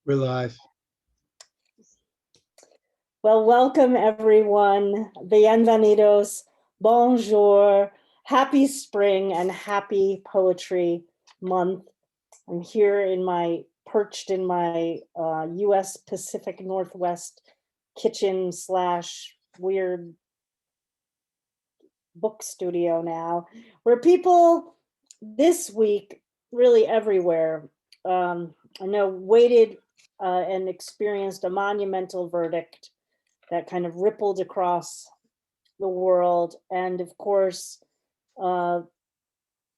We're live. Well, welcome everyone. Bienvenidos. Bonjour. Happy spring and happy poetry month. I'm here perched in my US Pacific Northwest kitchen / weird book studio now, where people this week, really everywhere, I know waited and experienced a monumental verdict that kind of rippled across the world. And of course,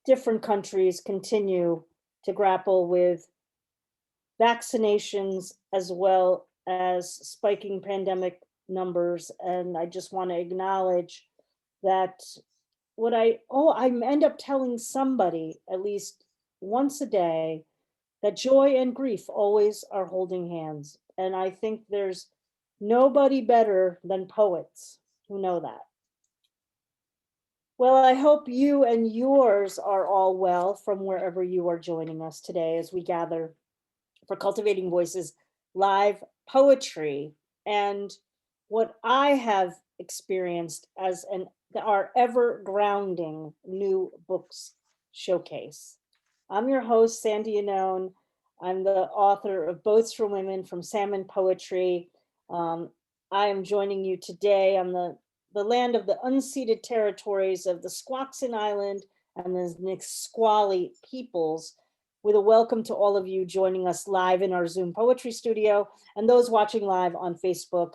different countries continue to grapple with vaccinations as well as spiking pandemic numbers. And I just want to acknowledge that I end up telling somebody at least once a day that joy and grief always are holding hands. And I think there's nobody better than poets who know that. Well, I hope you and yours are all well from wherever you are joining us today as we gather for Cultivating Voices live poetry. And what I have experienced as our ever grounding new books showcase. I'm your host, Sandy Yannone. I'm the author of Boats for Women from Salmon Poetry. I am joining you today on the land of the unceded territories of the Squaxin Island and the Nisqually peoples, with a welcome to all of you joining us live in our Zoom poetry studio and those watching live on Facebook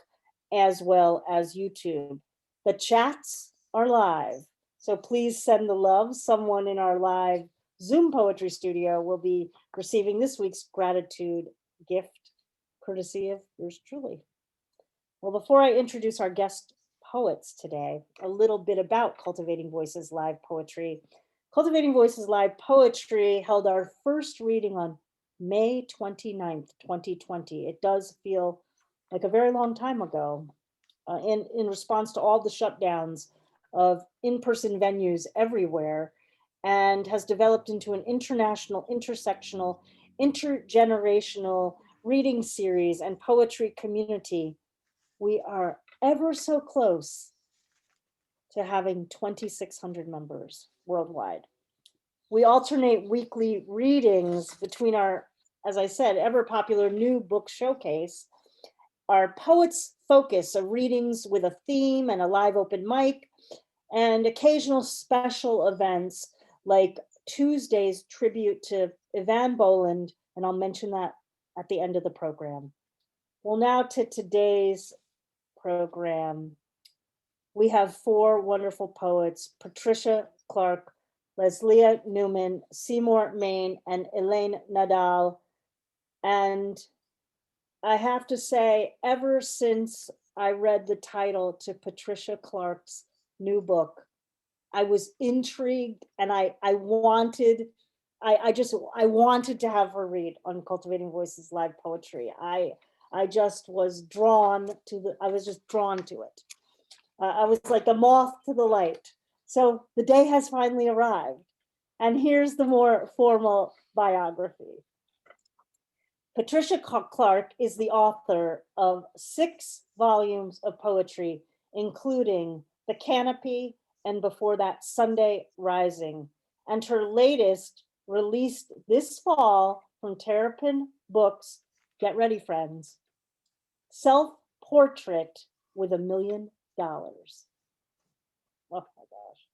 as well as YouTube. The chats are live, so please send the love. Someone in our live Zoom poetry studio will be receiving this week's gratitude gift, courtesy of yours truly. Well, before I introduce our guest poets today, a little bit about Cultivating Voices live poetry. Cultivating Voices live poetry held our first reading on May 29th, 2020. It does feel like a very long time ago. In response to all the shutdowns of in-person venues everywhere, and has developed into an international, intersectional, intergenerational reading series and poetry community. We are ever so close to having 2,600 members worldwide. We alternate weekly readings between our, as I said, ever popular new book showcase, our Poets Focus, of readings with a theme and a live open mic, and occasional special events like Tuesday's tribute to Evan Boland, and I'll mention that at the end of the program. Well, now to today's program. We have four wonderful poets: Patricia Clark, Lesléa Newman, Seymour Mayne, and Elaine Nadal. And I have to say, ever since I read the title to Patricia Clark's new book, I was intrigued, and I wanted to have her read on Cultivating Voices live poetry. I just was drawn to it. I was like a moth to the light. So the day has finally arrived. And here's the more formal biography. Patricia Clark is the author of 6 volumes of poetry, including The Canopy and before that Sunday Rising. And her latest, released this fall from Terrapin Books, get ready friends, Self-Portrait with $1 Million. Oh my gosh.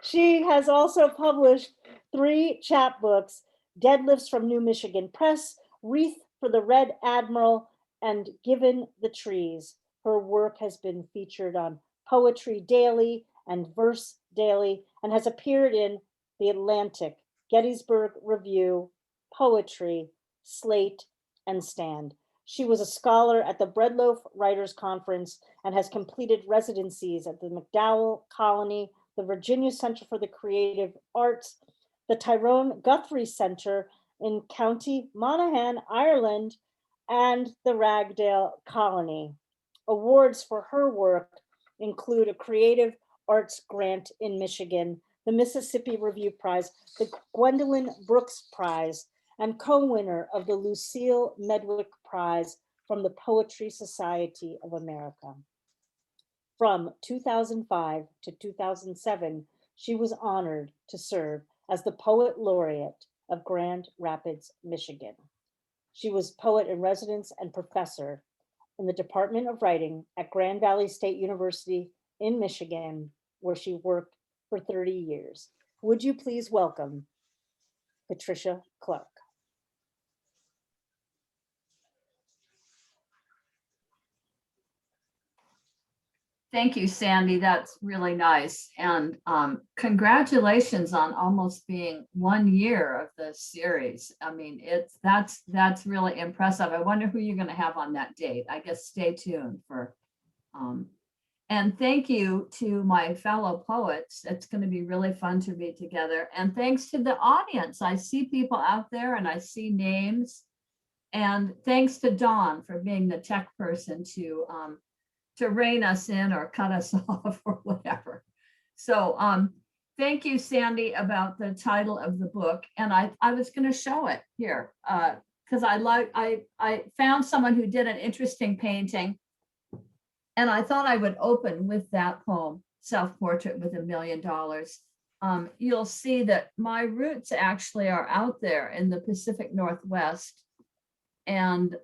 She has also published 3 chapbooks: Deadlifts from New Michigan Press, Wreath for the Red Admiral, and Given the Trees. Her work has been featured on Poetry Daily and Verse Daily, and has appeared in The Atlantic, Gettysburg Review, Poetry, Slate, and Stand. She was a scholar at the Breadloaf Writers Conference and has completed residencies at the MacDowell Colony, the Virginia Center for the Creative Arts, the Tyrone Guthrie Center in County Monaghan, Ireland, and the Ragdale Colony. Awards for her work include a Creative Arts Grant in Michigan, the Mississippi Review Prize, the Gwendolyn Brooks Prize, and co-winner of the Lucille Medwick Prize from the Poetry Society of America. From 2005 to 2007, she was honored to serve as the Poet Laureate of Grand Rapids, Michigan. She was poet in residence and professor in the Department of Writing at Grand Valley State University in Michigan, where she worked for 30 years. Would you please welcome Patricia Clark? Thank you, Sandy. That's really nice. And congratulations on almost being 1 year of the series. I mean, that's really impressive. I wonder who you're going to have on that date. I guess stay tuned for. And thank you to my fellow poets. It's going to be really fun to be together. And thanks to the audience. I see people out there and I see names. And thanks to Dawn for being the tech person to rein us in or cut us off or whatever. So thank you, Sandy, about the title of the book. And I was going to show it here because I found someone who did an interesting painting. And I thought I would open with that poem, Self-Portrait with $1 Million. You'll see that my roots actually are out there in the Pacific Northwest. And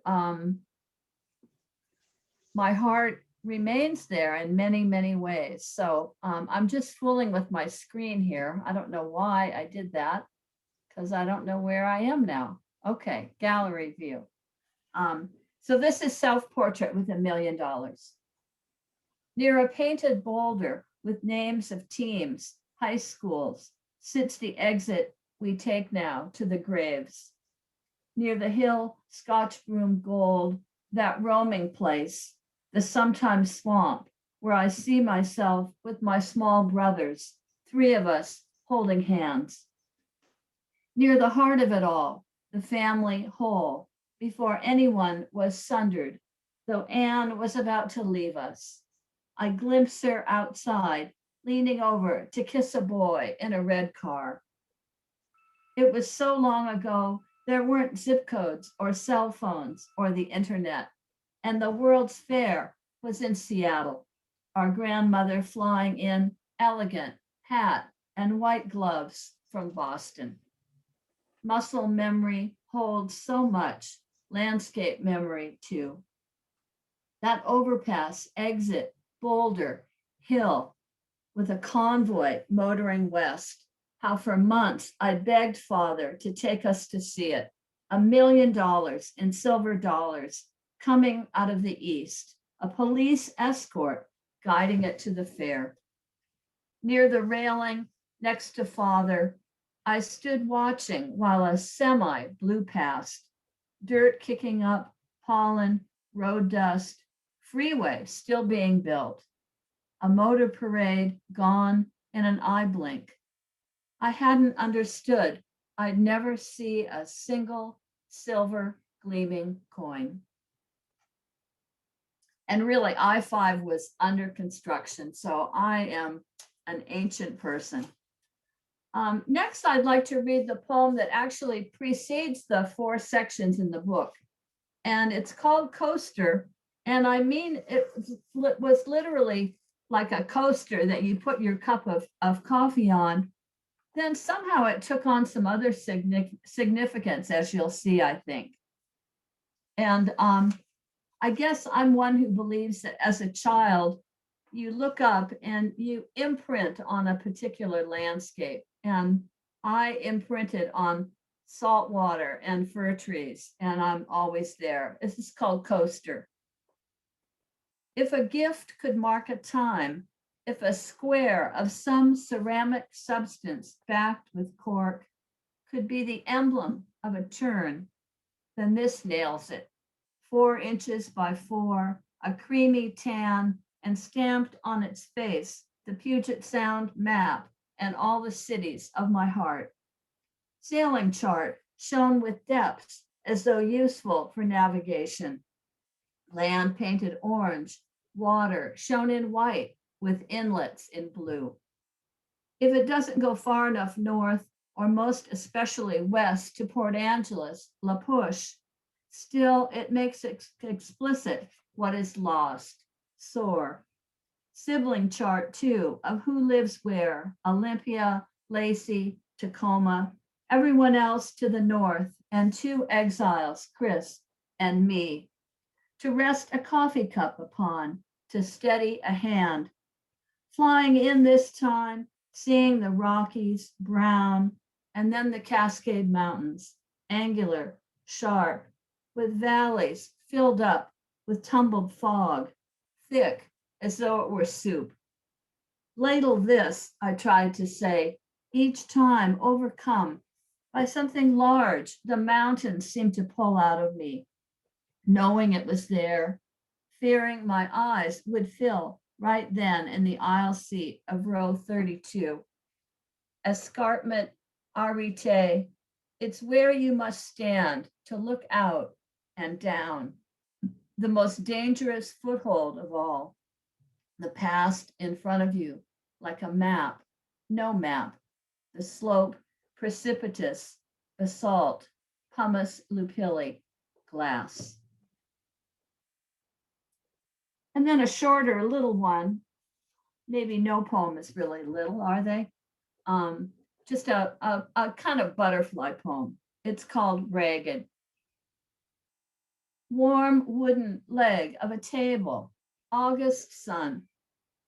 my heart remains there in many, many ways. So I'm just fooling with my screen here. I don't know why I did that because I don't know where I am now. Okay, gallery view. So this is Self-Portrait with $1 Million. Near a painted boulder with names of teams, high schools, sits the exit we take now to the graves. Near the hill, Scotch broom gold, that roaming place, the sometimes swamp, where I see myself with my small brothers, 3 of us holding hands. Near the heart of it all, the family whole, before anyone was sundered, though Anne was about to leave us. I glimpse her outside, leaning over to kiss a boy in a red car. It was so long ago, there weren't zip codes or cell phones or the internet. And the World's Fair was in Seattle, our grandmother flying in elegant hat and white gloves from Boston. Muscle memory holds so much, landscape memory too. That overpass, exit, boulder, hill, with a convoy motoring west, how for months I begged Father to take us to see it. $1 million in silver dollars coming out of the east, a police escort guiding it to the fair. Near the railing next to Father, I stood watching while a semi blew past, dirt kicking up, pollen, road dust, freeway still being built, a motor parade gone in an eye blink. I hadn't understood I'd never see a single silver gleaming coin. And really, I-5 was under construction, so I am an ancient person. Next, I'd like to read the poem that actually precedes the 4 sections in the book. And it's called Coaster. And I mean, it was literally like a coaster that you put your cup of coffee on. Then somehow it took on some other significance, as you'll see, I think. And I guess I'm one who believes that as a child, you look up and you imprint on a particular landscape. And I imprinted on salt water and fir trees, and I'm always there. This is called Coaster. If a gift could mark a time, if a square of some ceramic substance backed with cork could be the emblem of a turn, then this nails it. 4 inches by 4, a creamy tan, and stamped on its face the Puget Sound map and all the cities of my heart. Sailing chart shown with depths as though useful for navigation. Land painted orange, water shown in white with inlets in blue. If it doesn't go far enough north or most especially west to Port Angeles, La Push, still it makes explicit what is lost, sore. Sibling chart too of who lives where, Olympia, Lacey, Tacoma, everyone else to the north, and two exiles, Chris and me, to rest a coffee cup upon, to steady a hand. Flying in this time, seeing the Rockies, brown, and then the Cascade Mountains, angular, sharp, with valleys filled up with tumbled fog, thick as though it were soup. Ladle this, I tried to say, each time overcome by something large the mountains seemed to pull out of me, knowing it was there, fearing my eyes would fill right then in the aisle seat of row 32. Escarpment arete, it's where you must stand to look out and down. The most dangerous foothold of all. The past in front of you, like a map, no map. The slope, precipitous, basalt, pumice lupilli, glass. And then a shorter little one, maybe no poem is really little, are they? Just a kind of butterfly poem. It's called Ragged. Warm wooden leg of a table, August sun,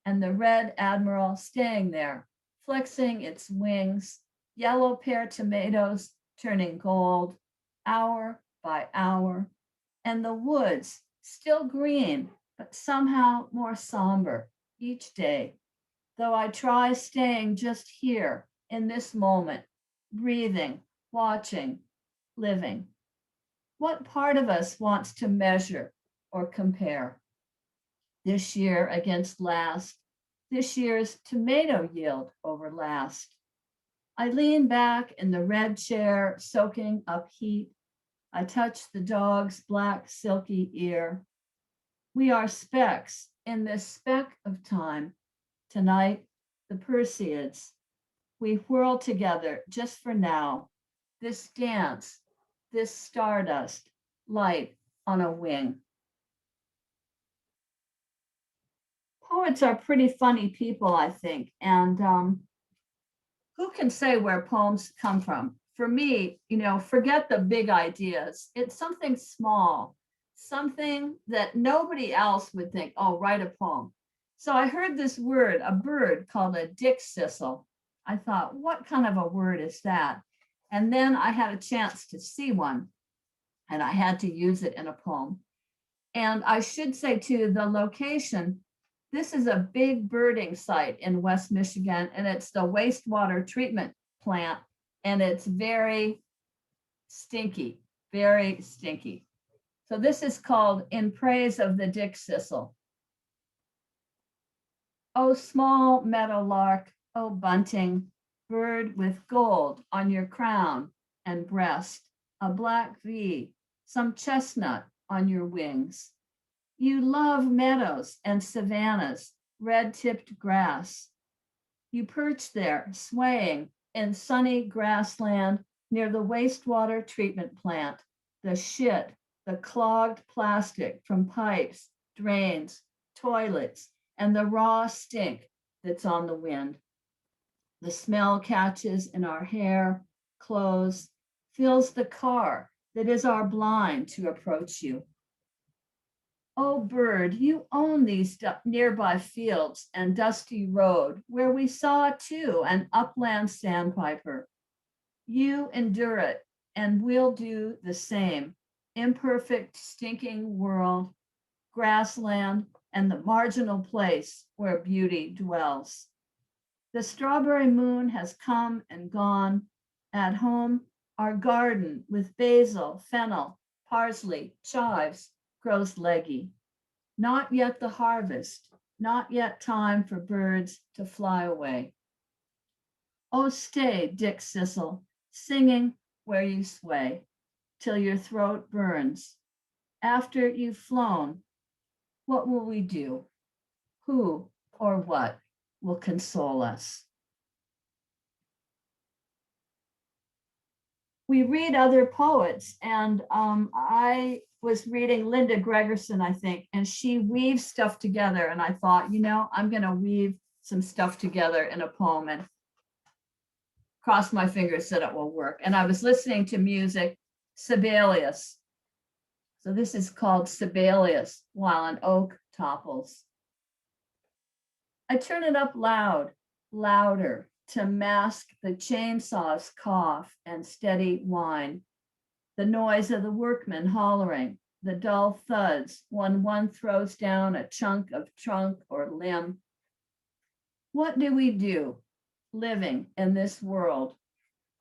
and the red admiral staying there, flexing its wings, yellow pear tomatoes turning gold, hour by hour, and the woods still green, but somehow more somber each day, though I try staying just here in this moment, breathing, watching, living. What part of us wants to measure or compare? This year against last, this year's tomato yield over last. I lean back in the red chair, soaking up heat. I touch the dog's black silky ear. We are specks in this speck of time. Tonight, the Perseids. We whirl together just for now. This dance, this stardust, light on a wing. Poets are pretty funny people, I think. And who can say where poems come from? For me, forget the big ideas. It's something small, something that nobody else would think, oh, write a poem. So I heard this word, a bird called a dickcissel. I thought, what kind of a word is that? And then I had a chance to see one, and I had to use it in a poem. And I should say, too, the location, this is a big birding site in West Michigan, and it's the wastewater treatment plant, and it's very stinky, very stinky. So this is called In Praise of the Dickcissel. Oh, small meadowlark, oh, bunting, bird with gold on your crown and breast, a black V, some chestnut on your wings. You love meadows and savannas, red-tipped grass. You perch there, swaying in sunny grassland near the wastewater treatment plant, the shit, the clogged plastic from pipes, drains, toilets, and the raw stink that's on the wind. The smell catches in our hair, clothes, fills the car that is our blind to approach you. Oh, bird, you own these nearby fields and dusty road where we saw too an upland sandpiper. You endure it, and we'll do the same. Imperfect, stinking world, grassland, and the marginal place where beauty dwells. The strawberry moon has come and gone. At home, our garden with basil, fennel, parsley, chives, grows leggy. Not yet the harvest, not yet time for birds to fly away. Oh, stay, dickcissel, singing where you sway, till your throat burns. After you've flown, what will we do? Who or what will console us? we read other poets, and I was reading Linda Gregerson, I think, and she weaves stuff together. And I thought, I'm going to weave some stuff together in a poem and cross my fingers that it will work. And I was listening to music, Sibelius. So this is called Sibelius, while an oak topples. I turn it up loud, louder, to mask the chainsaw's cough and steady whine, the noise of the workmen hollering, the dull thuds when one throws down a chunk of trunk or limb. What do we do living in this world?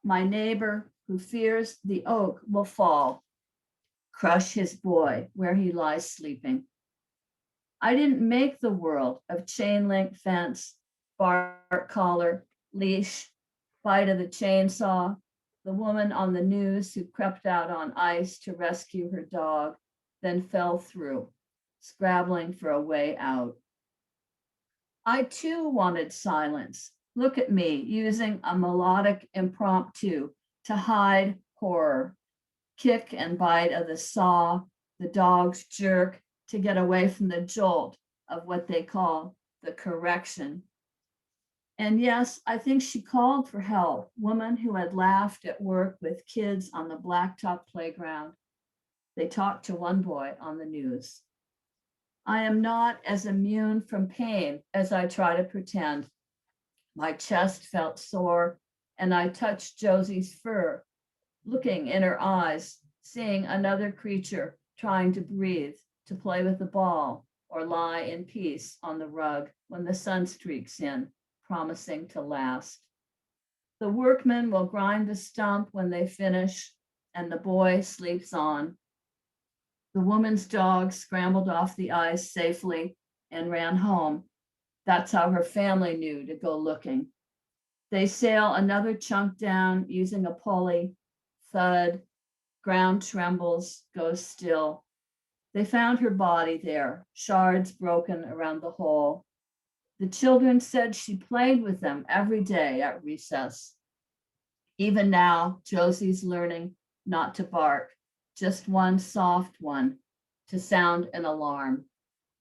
My neighbor who fears the oak will fall, crush his boy where he lies sleeping. I didn't make the world of chain link fence, bark collar, leash, bite of the chainsaw, the woman on the news who crept out on ice to rescue her dog, then fell through, scrabbling for a way out. I too wanted silence. Look at me using a melodic impromptu to hide horror, kick and bite of the saw, the dog's jerk to get away from the jolt of what they call the correction. And yes, I think she called for help, woman who had laughed at work with kids on the blacktop playground. They talked to one boy on the news. I am not as immune from pain as I try to pretend. My chest felt sore, and I touched Josie's fur, looking in her eyes, seeing another creature trying to breathe, to play with the ball, or lie in peace on the rug when the sun streaks in, promising to last. The workmen will grind the stump when they finish, and the boy sleeps on. The woman's dog scrambled off the ice safely and ran home. That's how her family knew to go looking. They sail another chunk down using a pulley, thud, ground trembles, goes still. They found her body there, shards broken around the hole. The children said she played with them every day at recess. Even now, Josie's learning not to bark, just one soft one to sound an alarm.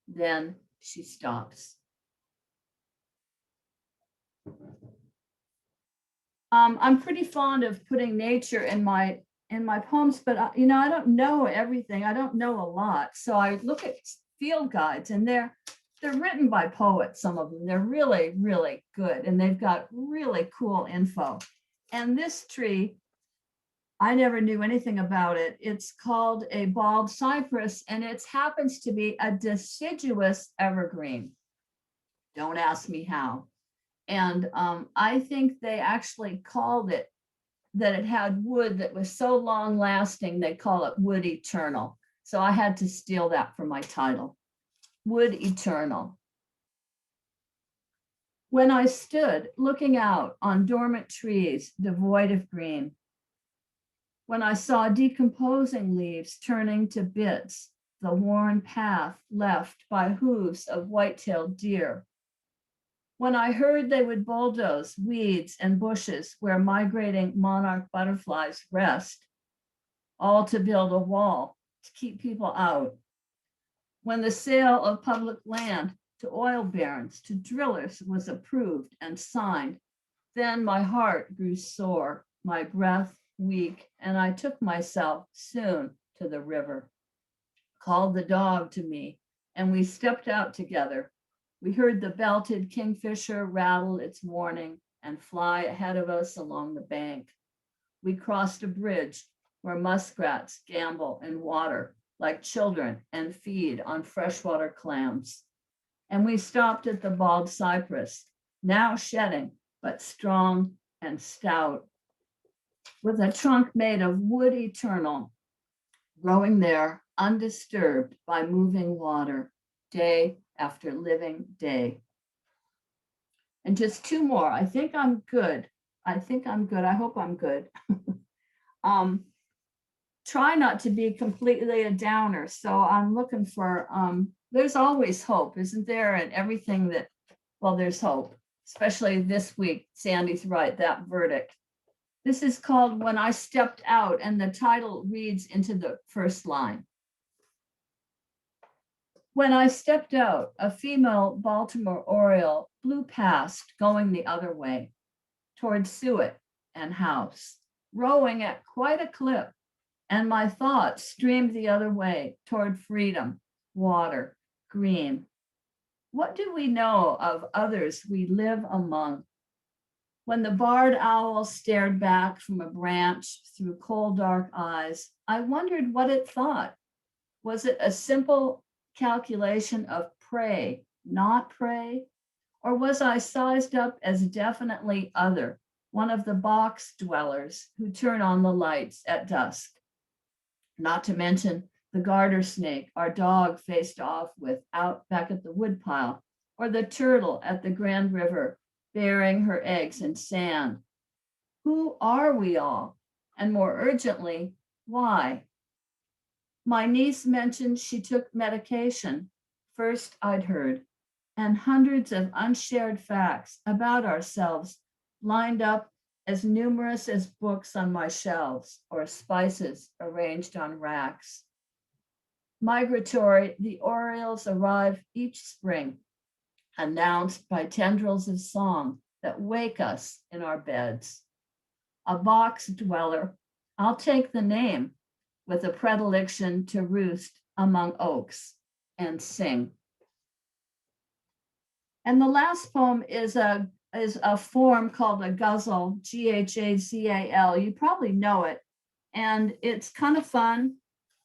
Then she stops. I'm pretty fond of putting nature in my poems, but I don't know everything. I don't know a lot, so I look at field guides, and they're written by poets. Some of them, they're really, really good, and they've got really cool info. And this tree, I never knew anything about it. It's called a bald cypress, and it happens to be a deciduous evergreen. Don't ask me how. And I think they actually called it that it had wood that was so long lasting, they call it wood eternal. So I had to steal that for my title, Wood Eternal. When I stood looking out on dormant trees devoid of green, when I saw decomposing leaves turning to bits, the worn path left by hooves of white-tailed deer, when I heard they would bulldoze weeds and bushes where migrating monarch butterflies rest, all to build a wall to keep people out, when the sale of public land to oil barons, to drillers was approved and signed, then my heart grew sore, my breath weak, and I took myself soon to the river, called the dog to me, and we stepped out together. We heard the belted kingfisher rattle its warning and fly ahead of us along the bank. We crossed a bridge where muskrats gamble in water like children and feed on freshwater clams. And we stopped at the bald cypress, now shedding, but strong and stout, with a trunk made of wood eternal, growing there undisturbed by moving water, day after living day. And just two more. I think I'm good. I hope I'm good. Try not to be completely a downer. So I'm looking for, there's always hope, isn't there? And everything that, well, there's hope, especially this week. Sandy's right, that verdict. This is called When I Stepped Out, and the title reads into the first line. When I stepped out, a female Baltimore Oriole flew past, going the other way, toward suet and house, rowing at quite a clip, and my thoughts streamed the other way, toward freedom, water, green. What do we know of others we live among? When the barred owl stared back from a branch through cold, dark eyes, I wondered what it thought. Was it a simple calculation of prey, not prey? Or was I sized up as definitely other, one of the box dwellers who turn on the lights at dusk? Not to mention the garter snake our dog faced off with out back at the woodpile, or the turtle at the Grand River burying her eggs in sand. Who are we all? And more urgently, why? My niece mentioned she took medication. First I'd heard, and hundreds of unshared facts about ourselves lined up as numerous as books on my shelves or spices arranged on racks. Migratory, the orioles arrive each spring, announced by tendrils of song that wake us in our beds. A box dweller, I'll take the name, with a predilection to roost among oaks and sing. And the last poem is a form called a ghazal, Ghazal. You probably know it. And it's kind of fun.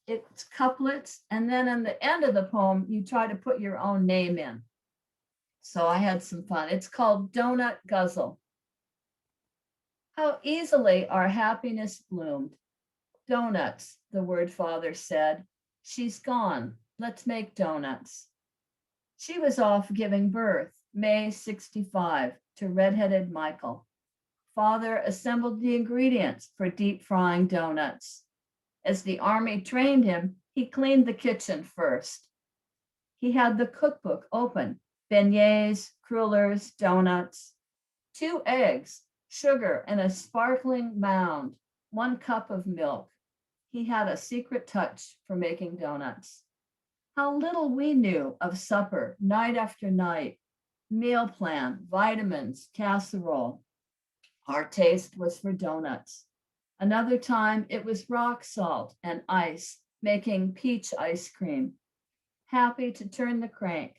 It's couplets. And then in the end of the poem, you try to put your own name in. So I had some fun. It's called Donut Ghazal. How easily our happiness bloomed. Donuts, the word father said. She's gone. Let's make donuts. She was off giving birth, May 65, to redheaded Michael. Father assembled the ingredients for deep frying donuts. As the army trained him, he cleaned the kitchen first. He had the cookbook open, beignets, crullers, donuts, 2 eggs, sugar, and a sparkling mound, 1 cup of milk. He had a secret touch for making donuts. How little we knew of supper, night after night, meal plan, vitamins, casserole. Our taste was for donuts. Another time it was rock salt and ice, making peach ice cream. Happy to turn the crank.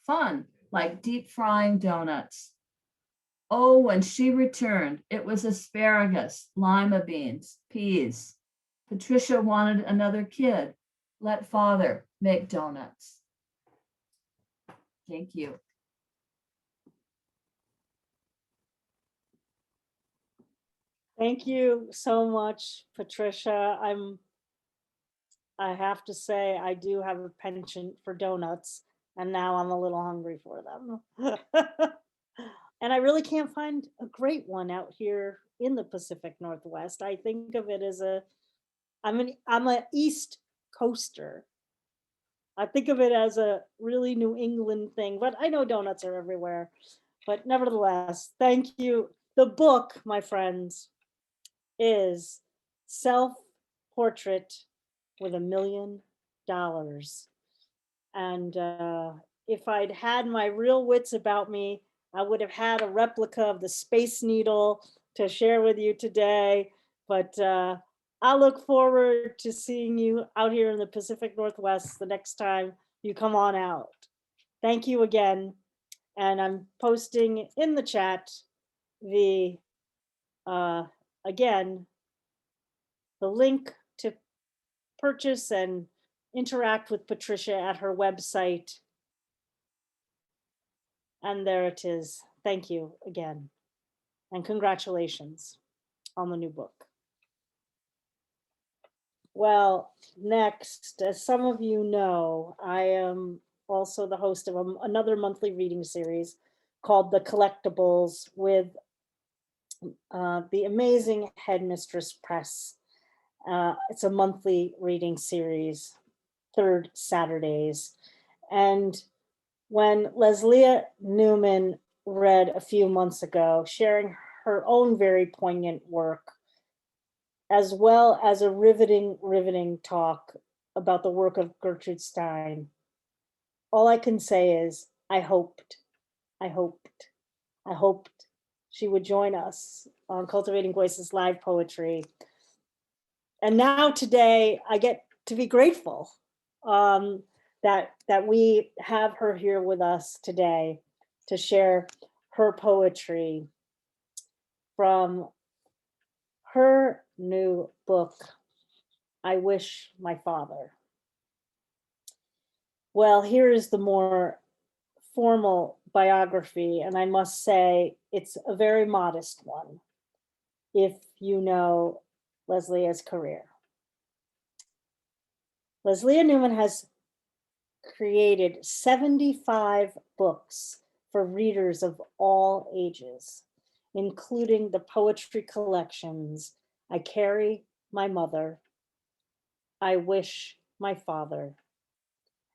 Fun, like deep frying donuts. Oh, when she returned, it was asparagus, lima beans, peas. Patricia wanted another kid. Let father make donuts. Thank you. Thank you so much, Patricia. I have to say, I do have a penchant for donuts, and now I'm a little hungry for them. And I really can't find a great one out here in the Pacific Northwest. I think of it as I'm a East Coaster. I think of it as a really New England thing, but I know donuts are everywhere. But nevertheless, thank you. The book, my friends, is Self Portrait with $1,000,000. And if I'd had my real wits about me, I would have had a replica of the Space Needle to share with you today. But I look forward to seeing you out here in the Pacific Northwest the next time you come on out. Thank you again. And I'm posting in the chat the, again, the link to purchase and interact with Patricia at her website. And there it is. Thank you again. And congratulations on the new book. Well, next, as some of you know, I am also the host of another monthly reading series called The Collectibles with the amazing Headmistress Press. It's a monthly reading series, 3rd Saturdays. And when Lesléa Newman read a few months ago, sharing her own very poignant work, as well as a riveting talk about the work of Gertrude Stein. All I can say is, I hoped she would join us on Cultivating Voices Live Poetry. And now today, I get to be grateful that we have her here with us today to share her poetry from her new book, I Wish My Father. Well, here is the more formal biography, and I must say it's a very modest one if you know Lesléa's career. Lesléa Newman has created 75 books for readers of all ages, including the poetry collections I Carry My Mother, I Wish My Father,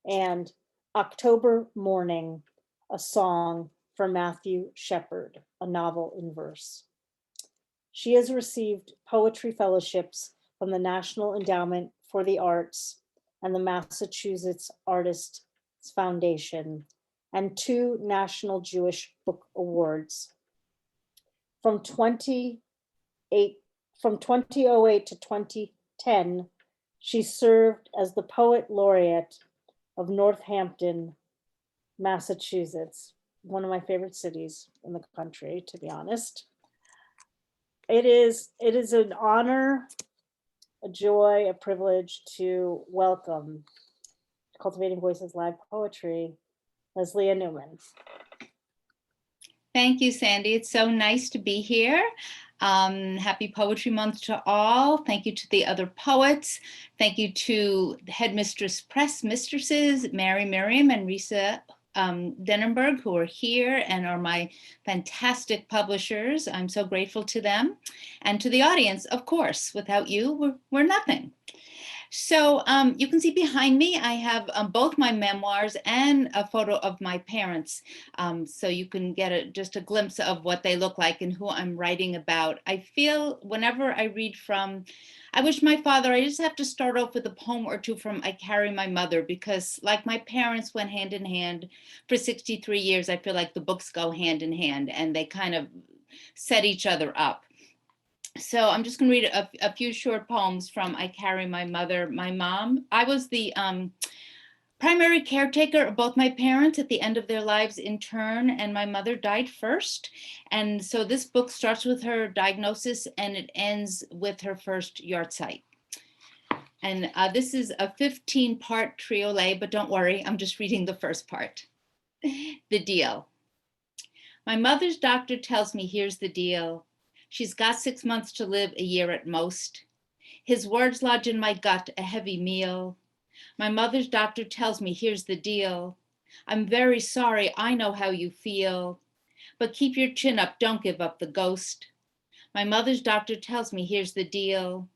and October Morning, a song for Matthew Shepard, a novel in verse. She has received poetry fellowships from the National Endowment for the Arts and the Massachusetts Artists Foundation, and 2 National Jewish Book Awards. From 2008 to 2010, she served as the Poet Laureate of Northampton, Massachusetts, one of my favorite cities in the country, to be honest. It is an honor, a joy, a privilege to welcome Cultivating Voices Live Poetry, Lesléa Newman. Thank you, Sandy. It's so nice to be here. Happy Poetry Month to all. Thank you to the other poets. Thank you to the Headmistress Press mistresses, Mary Miriam and Risa Denenberg, who are here and are my fantastic publishers. I'm so grateful to them. And to the audience, of course. Without you, we're nothing. So you can see behind me, I have both my memoirs and a photo of my parents. So you can get just a glimpse of what they look like and who I'm writing about. I feel whenever I read from I Wish My Father, I just have to start off with a poem or two from I Carry My Mother, because like my parents went hand in hand for 63 years, I feel like the books go hand in hand and they kind of set each other up. So I'm just going to read a few short poems from I Carry My Mother. My mom, I was the primary caretaker of both my parents at the end of their lives in turn, and my mother died first. And so this book starts with her diagnosis and it ends with her first yahrzeit. And this is a 15-part triolet, but don't worry, I'm just reading the first part. The deal. My mother's doctor tells me here's the deal. She's got 6 months to live, a year at most. His words lodge in my gut, a heavy meal. My mother's doctor tells me, here's the deal. I'm very sorry, I know how you feel. But keep your chin up, don't give up the ghost. My mother's doctor tells me, here's the deal.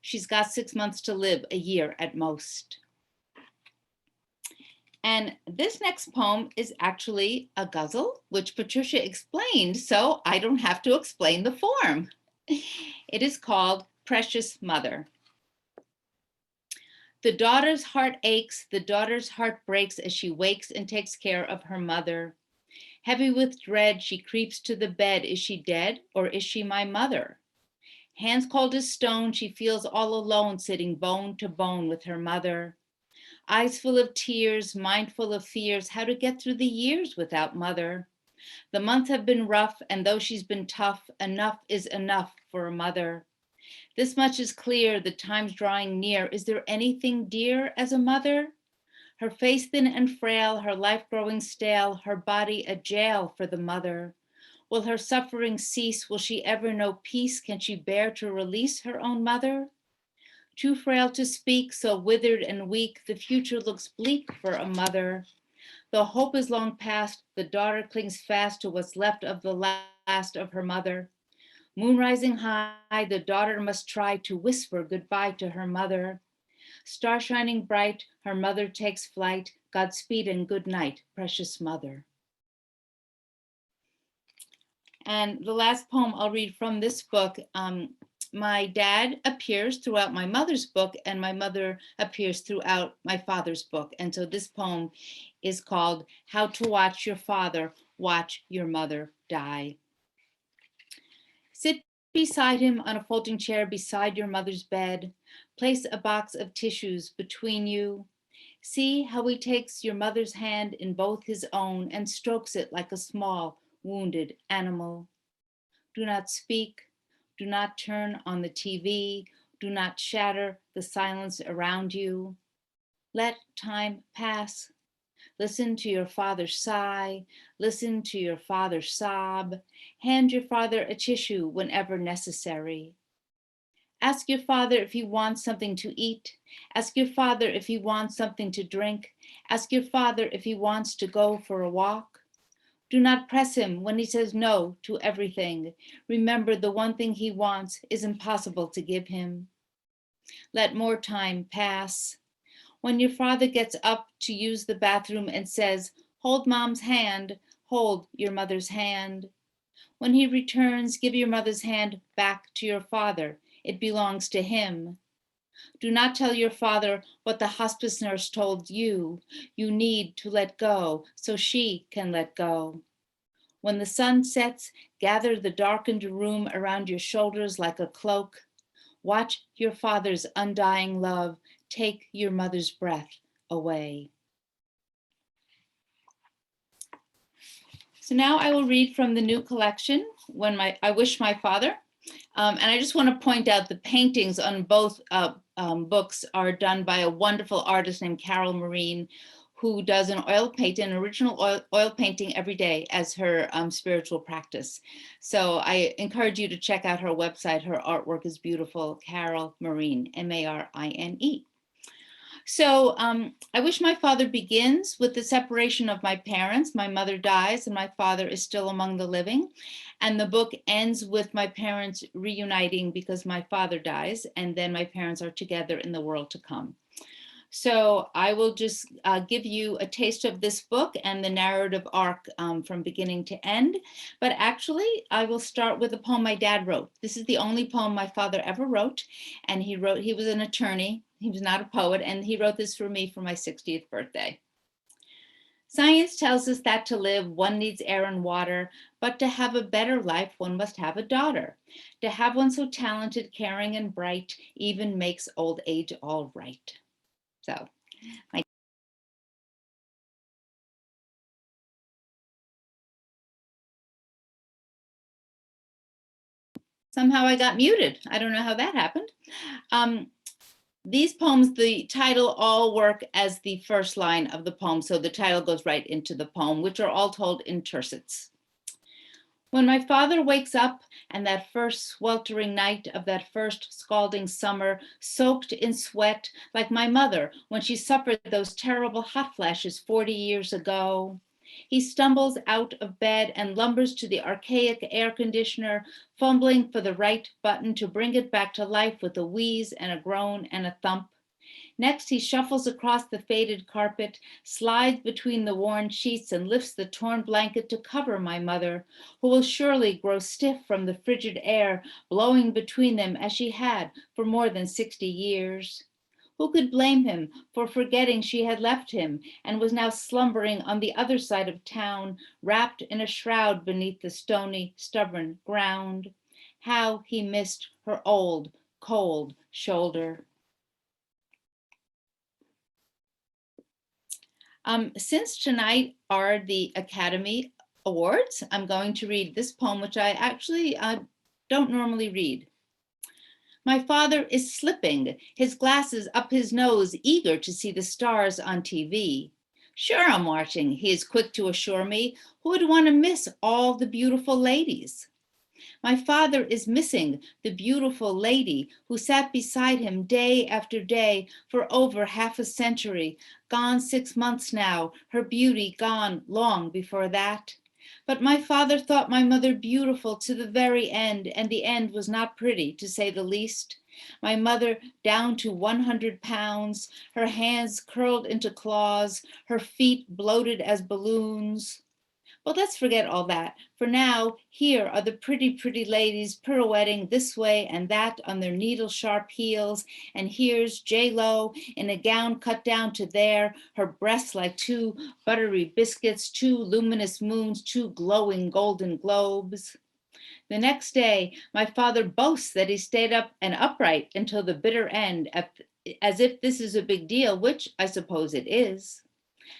She's got 6 months to live, a year at most. And this next poem is actually a ghazal, which Patricia explained, so I don't have to explain the form. It is called Precious Mother. The daughter's heart aches, the daughter's heart breaks as she wakes and takes care of her mother. Heavy with dread, she creeps to the bed. Is she dead or is she my mother? Hands cold as stone, she feels all alone, sitting bone to bone with her mother. Eyes full of tears, mind full of fears, how to get through the years without mother. The months have been rough, and though she's been tough, enough is enough for a mother. This much is clear, the time's drawing near. Is there anything dear as a mother? Her face thin and frail, her life growing stale, her body a jail for the mother. Will her suffering cease? Will she ever know peace? Can she bear to release her own mother? Too frail to speak, so withered and weak, the future looks bleak for a mother. Though hope is long past, the daughter clings fast to what's left of the last of her mother. Moon rising high, the daughter must try to whisper goodbye to her mother. Star shining bright, her mother takes flight. Godspeed and good night, precious mother. And the last poem I'll read from this book, my dad appears throughout my mother's book, and my mother appears throughout my father's book. And so this poem is called How to Watch Your Father Watch Your Mother Die. Sit beside him on a folding chair beside your mother's bed. Place a box of tissues between you. See how he takes your mother's hand in both his own and strokes it like a small, wounded animal. Do not speak. Do not turn on the TV. Do not shatter the silence around you. Let time pass. Listen to your father sigh. Listen to your father sob. Hand your father a tissue whenever necessary. Ask your father if he wants something to eat. Ask your father if he wants something to drink. Ask your father if he wants to go for a walk. Do not press him when he says no to everything. Remember, the one thing he wants is impossible to give him. Let more time pass. When your father gets up to use the bathroom and says, hold mom's hand, hold your mother's hand. When he returns, give your mother's hand back to your father. It belongs to him. Do not tell your father what the hospice nurse told you. You need to let go so she can let go. When the sun sets, gather the darkened room around your shoulders like a cloak. Watch your father's undying love take your mother's breath away. So now I will read from the new collection, I Wish My Father. And I just want to point out the paintings on both books are done by a wonderful artist named Carol Marine, who does an original oil painting every day as her spiritual practice. So I encourage you to check out her website. Her artwork is beautiful. Carol Marine, M-A-R-I-N-E. So I Wish My Father begins with the separation of my parents. My mother dies and my father is still among the living. And the book ends with my parents reuniting because my father dies, and then my parents are together in the world to come. So I will just give you a taste of this book and the narrative arc from beginning to end. But actually, I will start with a poem my dad wrote. This is the only poem my father ever wrote. And he was an attorney. He was not a poet. And he wrote this for me for my 60th birthday. Science tells us that to live, one needs air and water, but to have a better life, one must have a daughter. To have one so talented, caring, and bright even makes old age all right. So somehow I got muted. I don't know how that happened. These poems, the title all work as the first line of the poem. So the title goes right into the poem, which are all told in tercets. When my father wakes up and that first sweltering night of that first scalding summer, soaked in sweat like my mother when she suffered those terrible hot flashes 40 years ago, he stumbles out of bed and lumbers to the archaic air conditioner, fumbling for the right button to bring it back to life with a wheeze and a groan and a thump. Next, he shuffles across the faded carpet, slides between the worn sheets, and lifts the torn blanket to cover my mother, who will surely grow stiff from the frigid air blowing between them as she had for more than 60 years. Who could blame him for forgetting she had left him and was now slumbering on the other side of town, wrapped in a shroud beneath the stony, stubborn ground? How he missed her old, cold shoulder. Since tonight are the Academy Awards, I'm going to read this poem, which I actually don't normally read. My father is slipping, his glasses up his nose, eager to see the stars on TV. Sure, I'm watching, he is quick to assure me. Who would want to miss all the beautiful ladies? My father is missing the beautiful lady who sat beside him day after day for over half a century, gone 6 months now, her beauty gone long before that. But my father thought my mother beautiful to the very end, and the end was not pretty, to say the least. My mother down to 100 pounds, her hands curled into claws, her feet bloated as balloons. But let's forget all that. For now, here are the pretty, pretty ladies pirouetting this way and that on their needle-sharp heels. And here's J-Lo in a gown cut down to there, her breasts like two buttery biscuits, two luminous moons, two glowing golden globes. The next day, my father boasts that he stayed up and upright until the bitter end, as if this is a big deal, which I suppose it is.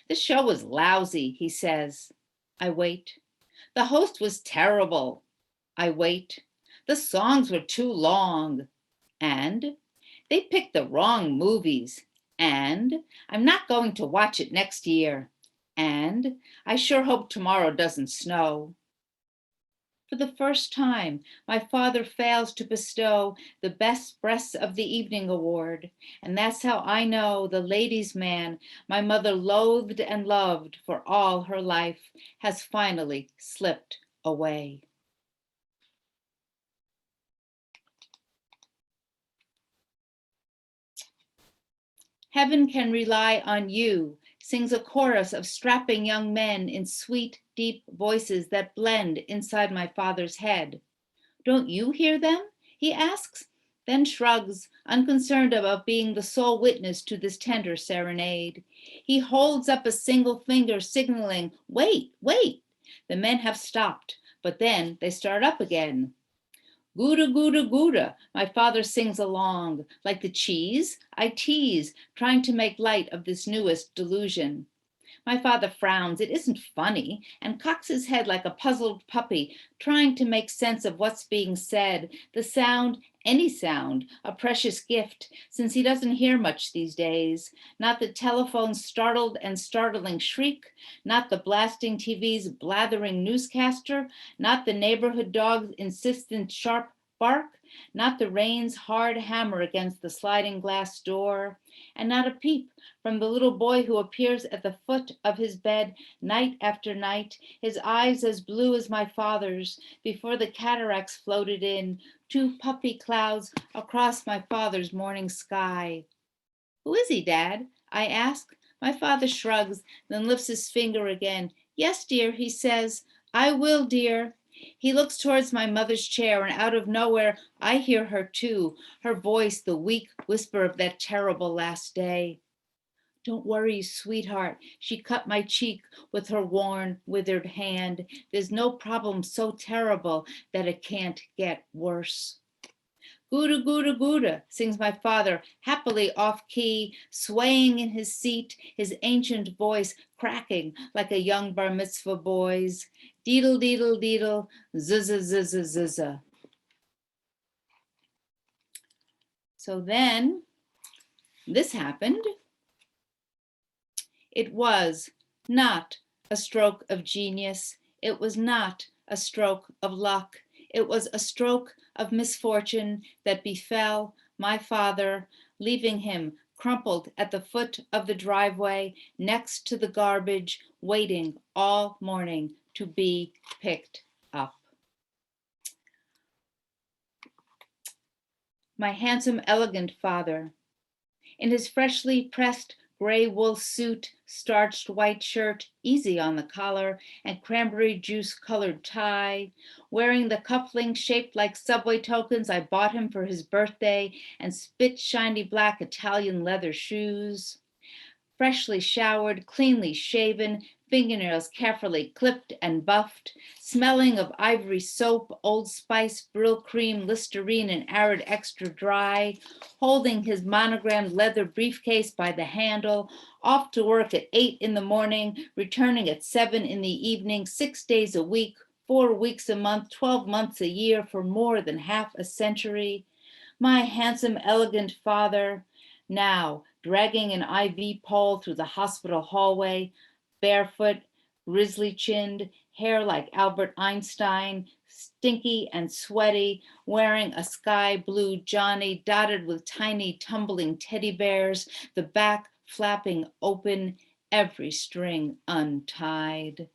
The show was lousy, he says. I wait. The host was terrible. I wait. The songs were too long. And they picked the wrong movies. And I'm not going to watch it next year. And I sure hope tomorrow doesn't snow. For the first time, my father fails to bestow the Best Breasts of the Evening award. And that's how I know the ladies' man my mother loathed and loved for all her life has finally slipped away. Heaven can rely on you, sings a chorus of strapping young men in sweet, deep voices that blend inside my father's head. Don't you hear them? He asks, then shrugs, unconcerned about being the sole witness to this tender serenade. He holds up a single finger, signaling, wait, wait. The men have stopped, but then they start up again. Gouda, Gouda, Gouda, my father sings along. Like the cheese, I tease, trying to make light of this newest delusion. My father frowns, it isn't funny, and cocks his head like a puzzled puppy, trying to make sense of what's being said. The sound, any sound, a precious gift, since he doesn't hear much these days. Not the telephone's startled and startling shriek, not the blasting TV's blathering newscaster, not the neighborhood dog's insistent sharp bark, not the rain's hard hammer against the sliding glass door, and not a peep from the little boy who appears at the foot of his bed night after night, his eyes as blue as my father's, before the cataracts floated in, two puffy clouds across my father's morning sky. Who is he, Dad? I ask. My father shrugs, then lifts his finger again. Yes, dear, he says. I will, dear. He looks towards my mother's chair, and out of nowhere, I hear her too, her voice, the weak whisper of that terrible last day. Don't worry, sweetheart. She cut my cheek with her worn, withered hand. There's no problem so terrible that it can't get worse. Gouda, Gouda, Gouda, sings my father, happily off key, swaying in his seat, his ancient voice cracking like a young bar mitzvah boy's. Deedle, deedle, deedle, zuzza, zuzza, zuzza. So then this happened. It was not a stroke of genius. It was not a stroke of luck. It was a stroke of misfortune that befell my father, leaving him crumpled at the foot of the driveway next to the garbage, waiting all morning to be picked up. My handsome, elegant father, in his freshly pressed gray wool suit, starched white shirt, easy on the collar, and cranberry juice colored tie, wearing the cufflinks shaped like subway tokens I bought him for his birthday, and spit shiny black Italian leather shoes. Freshly showered, cleanly shaven, fingernails carefully clipped and buffed, smelling of ivory soap, Old Spice, Brill cream, Listerine, and Arid Extra Dry, holding his monogrammed leather briefcase by the handle, off to work at 8 in the morning, returning at 7 in the evening, 6 days a week, 4 weeks a month, 12 months a year for more than half a century. My handsome, elegant father, now dragging an IV pole through the hospital hallway, barefoot, grizzly-chinned, hair like Albert Einstein, stinky and sweaty, wearing a sky blue Johnny dotted with tiny tumbling teddy bears, the back flapping open, every string untied.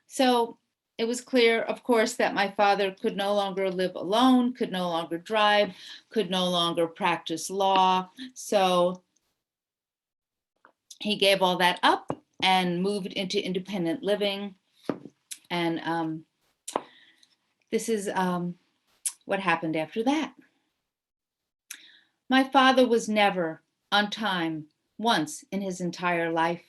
So it was clear, of course, that my father could no longer live alone, could no longer drive, could no longer practice law. So he gave all that up and moved into independent living. And this is what happened after that. My father was never on time once in his entire life.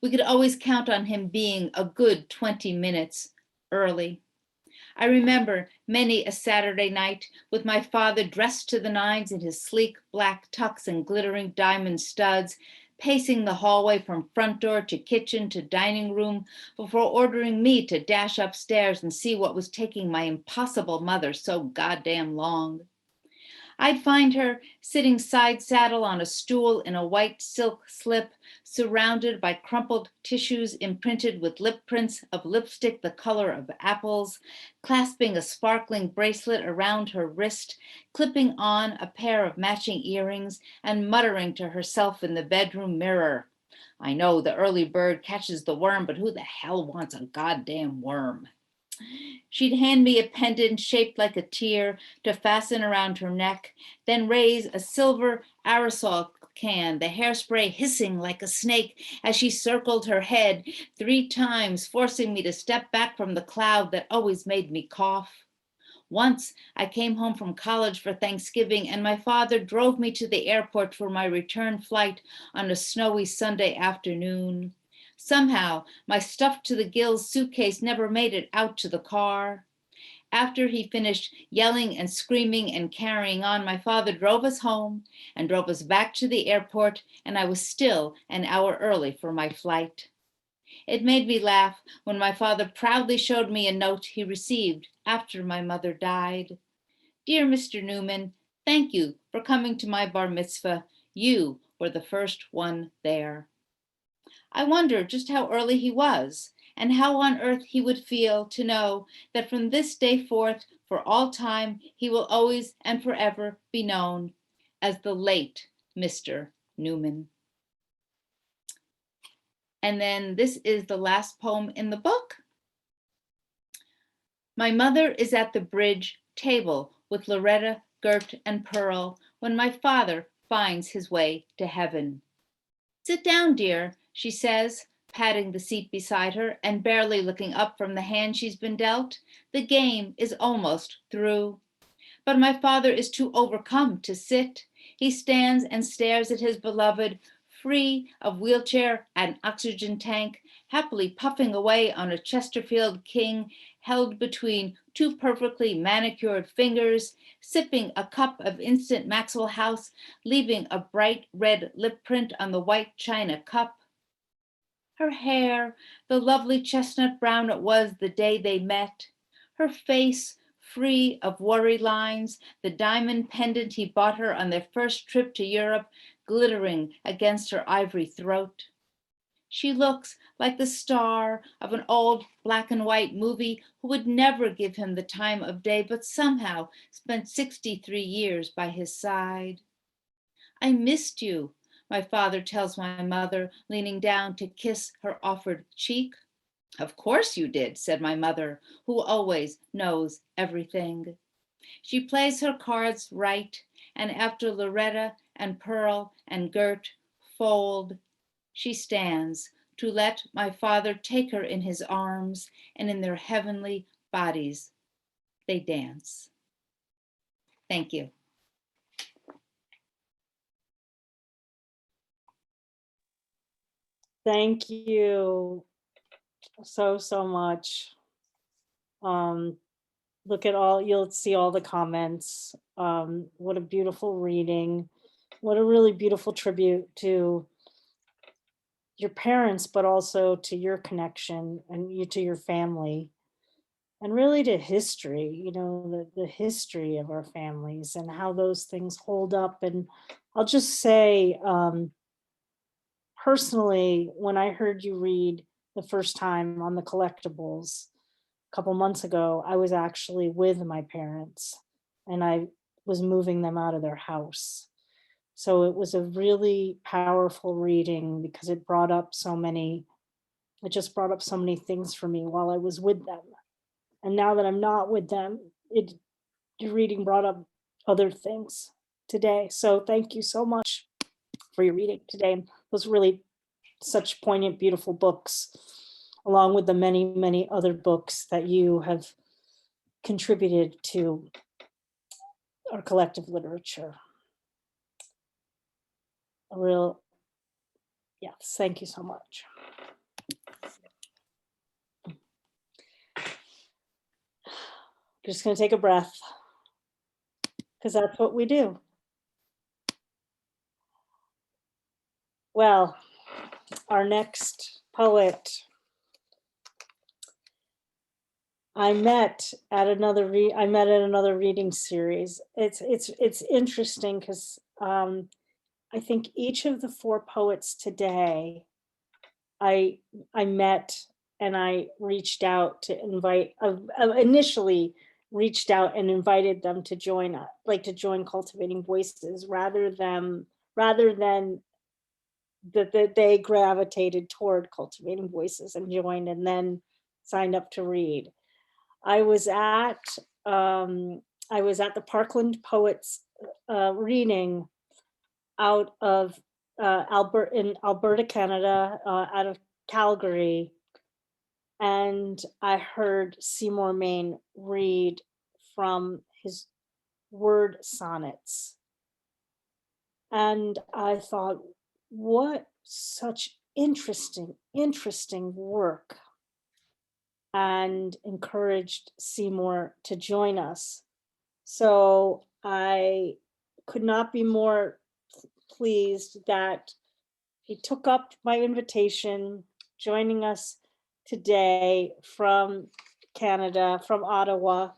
We could always count on him being a good 20 minutes early. I remember many a Saturday night with my father dressed to the nines in his sleek black tux and glittering diamond studs, pacing the hallway from front door to kitchen to dining room before ordering me to dash upstairs and see what was taking my impossible mother so goddamn long. I'd find her sitting side saddle on a stool in a white silk slip, surrounded by crumpled tissues imprinted with lip prints of lipstick the color of apples, clasping a sparkling bracelet around her wrist, clipping on a pair of matching earrings, and muttering to herself in the bedroom mirror, "I know the early bird catches the worm, but who the hell wants a goddamn worm?" She'd hand me a pendant shaped like a tear to fasten around her neck, then raise a silver aerosol can, the hairspray hissing like a snake as she circled her head 3 times, forcing me to step back from the cloud that always made me cough. Once I came home from college for Thanksgiving and my father drove me to the airport for my return flight on a snowy Sunday afternoon. Somehow, my stuffed to the gills suitcase never made it out to the car. After he finished yelling and screaming and carrying on, my father drove us home and drove us back to the airport, and I was still an hour early for my flight. It made me laugh when my father proudly showed me a note he received after my mother died. "Dear Mr. Newman, thank you for coming to my bar mitzvah. You were the first one there." I wonder just how early he was and how on earth he would feel to know that from this day forth, for all time, he will always and forever be known as the late Mr. Newman. And then this is the last poem in the book. My mother is at the bridge table with Loretta, Gert, and Pearl when my father finds his way to heaven. "Sit down, dear," she says, patting the seat beside her and barely looking up from the hand she's been dealt. "The game is almost through." But my father is too overcome to sit. He stands and stares at his beloved, free of wheelchair and oxygen tank, happily puffing away on a Chesterfield King held between 2 perfectly manicured fingers, sipping a cup of instant Maxwell House, leaving a bright red lip print on the white china cup. Her hair, the lovely chestnut brown it was the day they met. Her face, free of worry lines, the diamond pendant he bought her on their first trip to Europe, glittering against her ivory throat. She looks like the star of an old black and white movie who would never give him the time of day, but somehow spent 63 years by his side. "I missed you," my father tells my mother, leaning down to kiss her offered cheek. "Of course you did," said my mother, who always knows everything. She plays her cards right, and after Loretta and Pearl and Gert fold, she stands to let my father take her in his arms, and in their heavenly bodies, they dance. Thank you. Thank you so much. Look at all, you'll see all the comments. What a beautiful reading. What a really beautiful tribute to your parents, but also to your connection and you to your family, and really to history, the history of our families and how those things hold up. And I'll just say, personally, when I heard you read the first time on the collectibles a couple months ago, I was actually with my parents and I was moving them out of their house. So it was a really powerful reading because it just brought up so many things for me while I was with them. And now that I'm not with them, your reading brought up other things today. So thank you so much for your reading today. It was really such poignant, beautiful books, along with the many, many other books that you have contributed to our collective literature. A real, yes, thank you so much. Just gonna take a breath, because that's what we do. Well, our next poet, I met at another reading series. It's interesting because I think each of the four poets today, I met and I reached out to invite. Initially reached out and invited them to join Cultivating Voices, rather than that they gravitated toward Cultivating Voices and joined, and then signed up to read. I was at the Parkland Poets reading out of Alberta, Canada, out of Calgary, and I heard Seymour Mayne read from his word sonnets, and I thought, what such interesting work, and encouraged Seymour to join us. So I could not be more pleased that he took up my invitation, joining us today from Canada, from Ottawa.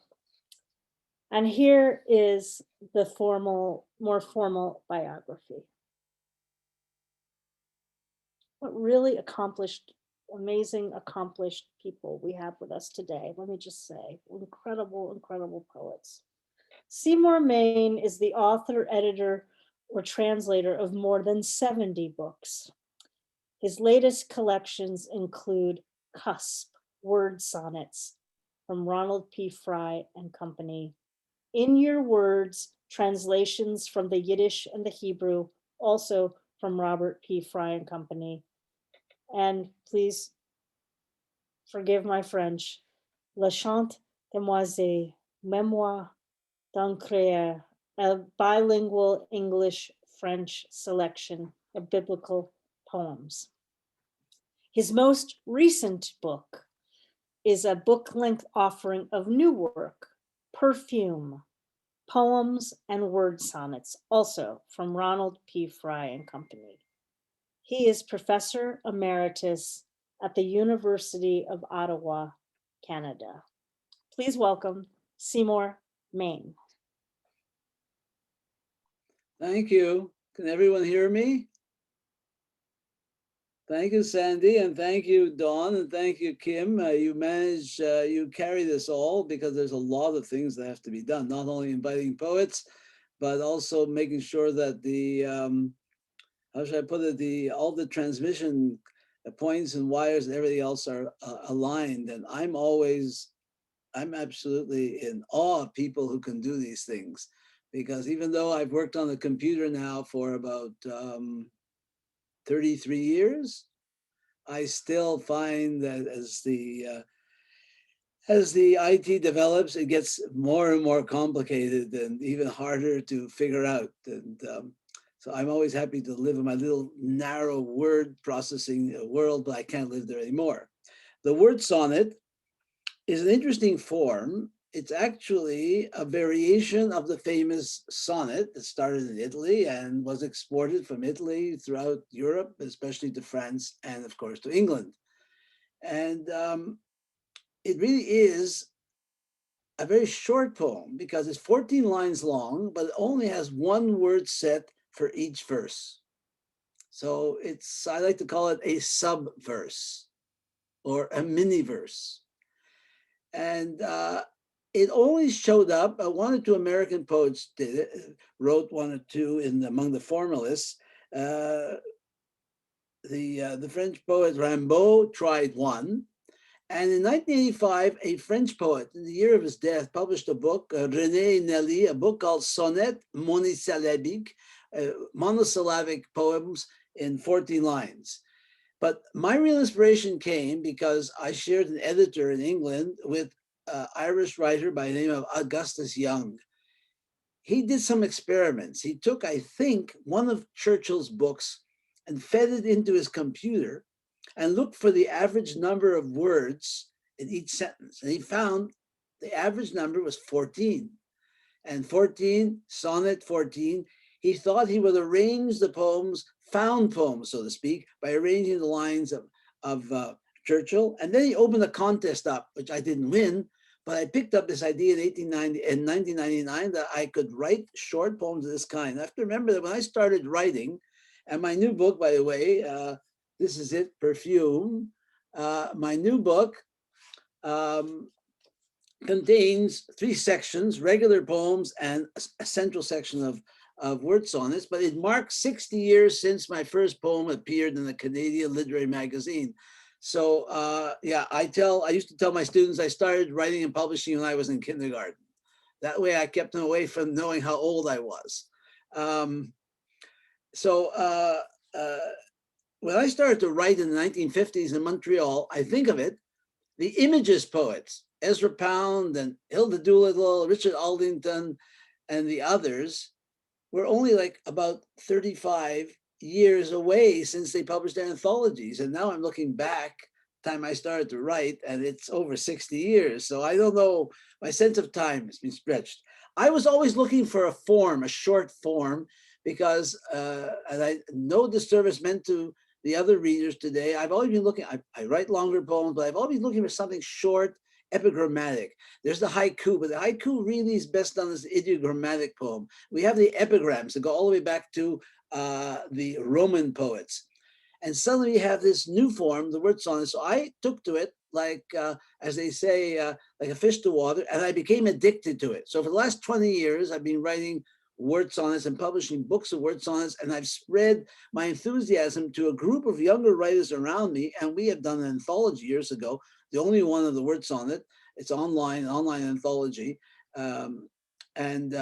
And here is the more formal biography. What really amazing, accomplished people we have with us today. Let me just say, incredible poets. Seymour Mayne is the author, editor, or translator of more than 70 books. His latest collections include Cusp, Word Sonnets from Ronald P. Fry and Company, In Your Words, translations from the Yiddish and the Hebrew, also from Robert P. Fry and Company. And please forgive my French, Le Chant Demoiselle, Memoir d'un Créateur, a bilingual English-French selection of biblical poems. His most recent book is a book-length offering of new work, Perfume, Poems and Word Sonnets, also from Ronald P. Fry and Company. He is Professor Emeritus at the University of Ottawa, Canada. Please welcome Seymour Mayne. Thank you. Can everyone hear me? Thank you, Sandy, and thank you, Dawn, and thank you, Kim. You carry this all, because there's a lot of things that have to be done, not only inviting poets, but also making sure that the, how should I put it, all the transmission points and wires and everything else are aligned. And I'm absolutely in awe of people who can do these things, because even though I've worked on the computer now for about 33 years, I still find that as the IT develops, it gets more and more complicated and even harder to figure out. And so I'm always happy to live in my little narrow word processing world, but I can't live there anymore. The word sonnet is an interesting form. It's actually a variation of the famous sonnet that started in Italy and was exported from Italy throughout Europe, especially to France and of course to England. And it really is a very short poem because it's 14 lines long, but it only has one word set for each verse. So I like to call it a sub-verse or a mini verse. And it always showed up. One or two American poets did it, wrote one or two among the formalists. The French poet Rimbaud tried one. And in 1985, a French poet, in the year of his death, published a book, René Nelly, a book called Sonnet Monosyllabique, monosyllabic poems in 14 lines. But my real inspiration came because I shared an editor in England with an Irish writer by the name of Augustus Young. He did some experiments. He took, I think, one of Churchill's books and fed it into his computer and looked for the average number of words in each sentence. And he found the average number was 14. And 14, sonnet 14, he thought he would arrange the poems, found poems, so to speak, by arranging the lines of Churchill. And then he opened a contest up, which I didn't win, but I picked up this idea in 1999 that I could write short poems of this kind. I have to remember that when I started writing, and my new book, by the way, this is it, Perfume, my new book contains 3 sections, regular poems and a central section of word sonnets, but it marks 60 years since my first poem appeared in the Canadian literary magazine. So yeah, I used to tell my students I started writing and publishing when I was in kindergarten. That way I kept them away from knowing how old I was. When I started to write in the 1950s in Montreal, I think of it, the Images poets, Ezra Pound and Hilda Doolittle, Richard Aldington, and the others were only like about 35 years away since they published their anthologies. And now I'm looking back, time I started to write, and it's over 60 years. So I don't know, my sense of time has been stretched. I was always looking for a form, a short form, because, and I no disservice meant to the other readers today, I've always been looking, I write longer poems, but I've always been looking for something short, epigrammatic. There's the haiku, but the haiku really is best done as an ideogrammatic poem. We have the epigrams that go all the way back to the Roman poets. And suddenly you have this new form, the word sonnet. So I took to it like, as they say, like a fish to water, and I became addicted to it. So for the last 20 years, I've been writing word sonnets and publishing books of word sonnets, and I've spread my enthusiasm to a group of younger writers around me, and we have done an anthology years ago, the only one of the word sonnet. It's online anthology, and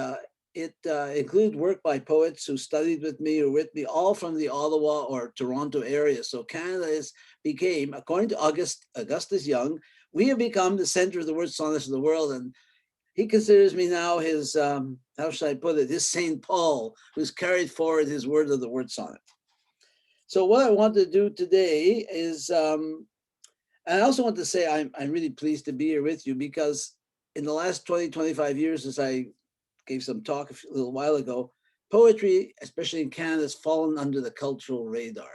it includes work by poets who studied with me or with me, all from the Ottawa or Toronto area. So Canada became, according to Augustus Young, we have become the center of the word sonnets of the world, and he considers me now his, how should I put it, his St. Paul, who's carried forward his word of the word sonnet. So what I want to do today is, and I also want to say I'm really pleased to be here with you, because in the last 25 years, as I gave some talk a little while ago, poetry, especially in Canada, has fallen under the cultural radar.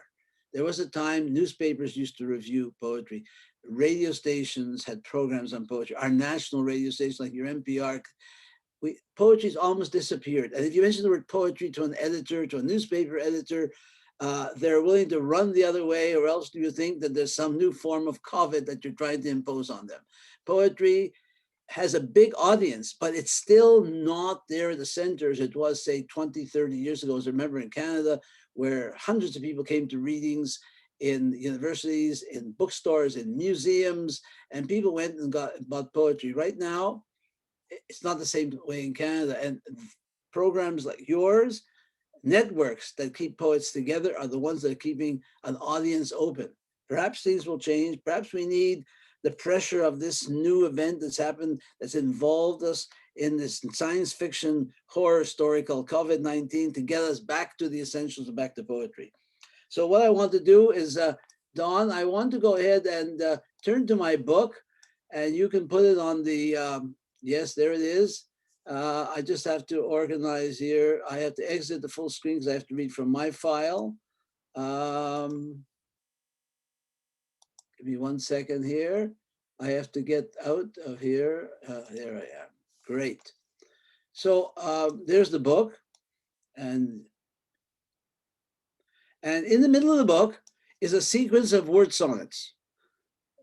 There was a time newspapers used to review poetry. Radio stations had programs on poetry. Our national radio station, like your NPR, poetry's almost disappeared. And if you mention the word poetry to an editor, to a newspaper editor, they're willing to run the other way, or else do you think that there's some new form of COVID that you're trying to impose on them? Poetry has a big audience, but it's still not there at the center as it was, say, 20, 30 years ago. As I remember in Canada, where hundreds of people came to readings in universities, in bookstores, in museums, and people went and bought poetry. Right now, it's not the same way in Canada. And programs like yours, networks that keep poets together, are the ones that are keeping an audience open. Perhaps things will change. Perhaps we need the pressure of this new event that's happened, that's involved us in this science fiction horror story called COVID-19, to get us back to the essentials and back to poetry. So what I want to do is, Dawn, I want to go ahead and turn to my book, and you can put it on the, yes, there it is. I just have to organize here. I have to exit the full screen because I have to read from my file. Give me 1 second here. I have to get out of here. There I am. Great. So there's the book. And in the middle of the book is a sequence of word sonnets.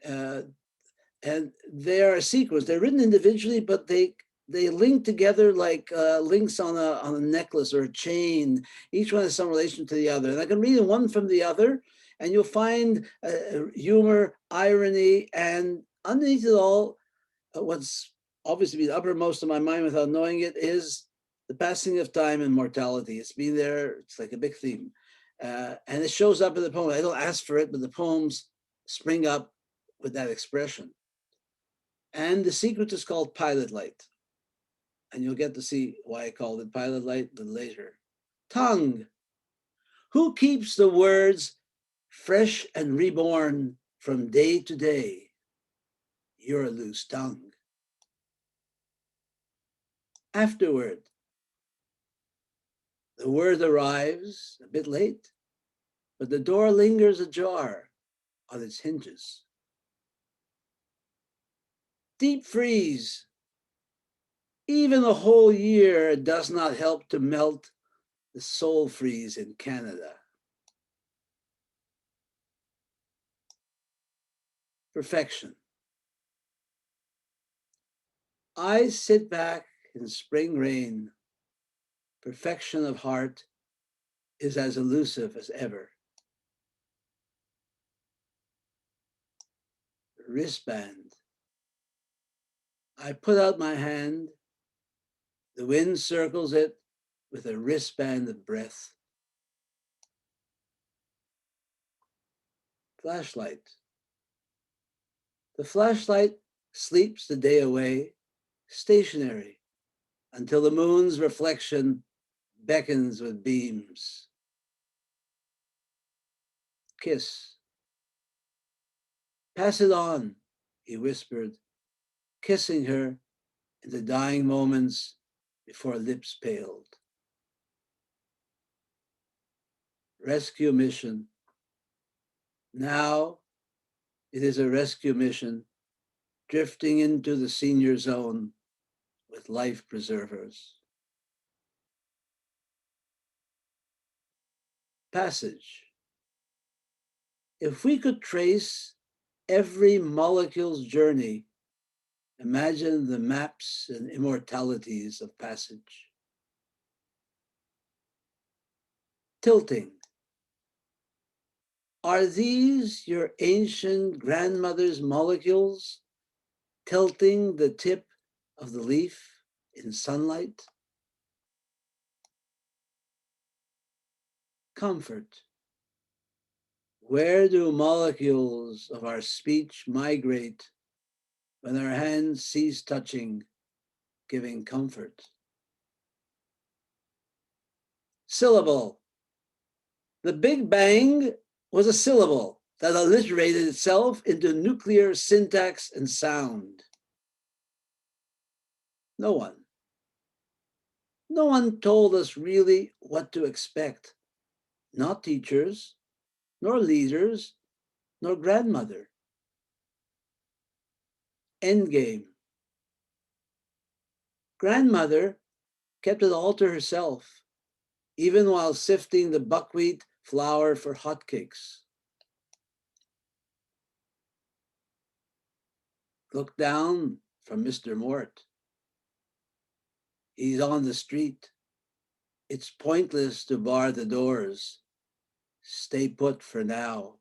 And they are a sequence. They're written individually, but they link together like links on a necklace or a chain. Each one has some relation to the other. And I can read one from the other, and you'll find humor, irony, and underneath it all, what's obviously been uppermost in my mind without knowing it is the passing of time and mortality. It's been there, it's like a big theme. And it shows up in the poem. I don't ask for it, but the poems spring up with that expression. And the secret is called pilot light. And you'll get to see why I called it pilot light a little later. Tongue. Who keeps the words fresh and reborn from day to day? You're a loose tongue. Afterward. The word arrives a bit late, but the door lingers ajar on its hinges. Deep freeze. Even a whole year does not help to melt the soul freeze in Canada. Perfection. I sit back in spring rain. Perfection of heart is as elusive as ever. Wristband. I put out my hand. The wind circles it with a wristband of breath. Flashlight. The flashlight sleeps the day away, stationary, until the moon's reflection beckons with beams. Kiss. Pass it on, he whispered, kissing her in the dying moments before lips paled. Rescue mission. Now it is a rescue mission, drifting into the senior zone with life preservers. Passage. If we could trace every molecule's journey, imagine the maps and immortalities of passage. Tilting. Are these your ancient grandmother's molecules, tilting the tip of the leaf in sunlight? Comfort. Where do molecules of our speech migrate when our hands cease touching, giving comfort? Syllable. The Big Bang was a syllable that alliterated itself into nuclear syntax and sound. No one told us really what to expect, not teachers, nor leaders, nor grandmother. Endgame. Grandmother kept it all to herself, even while sifting the buckwheat flour for hotcakes. Look down from Mr. Mort. He's on the street. It's pointless to bar the doors. Stay put for now.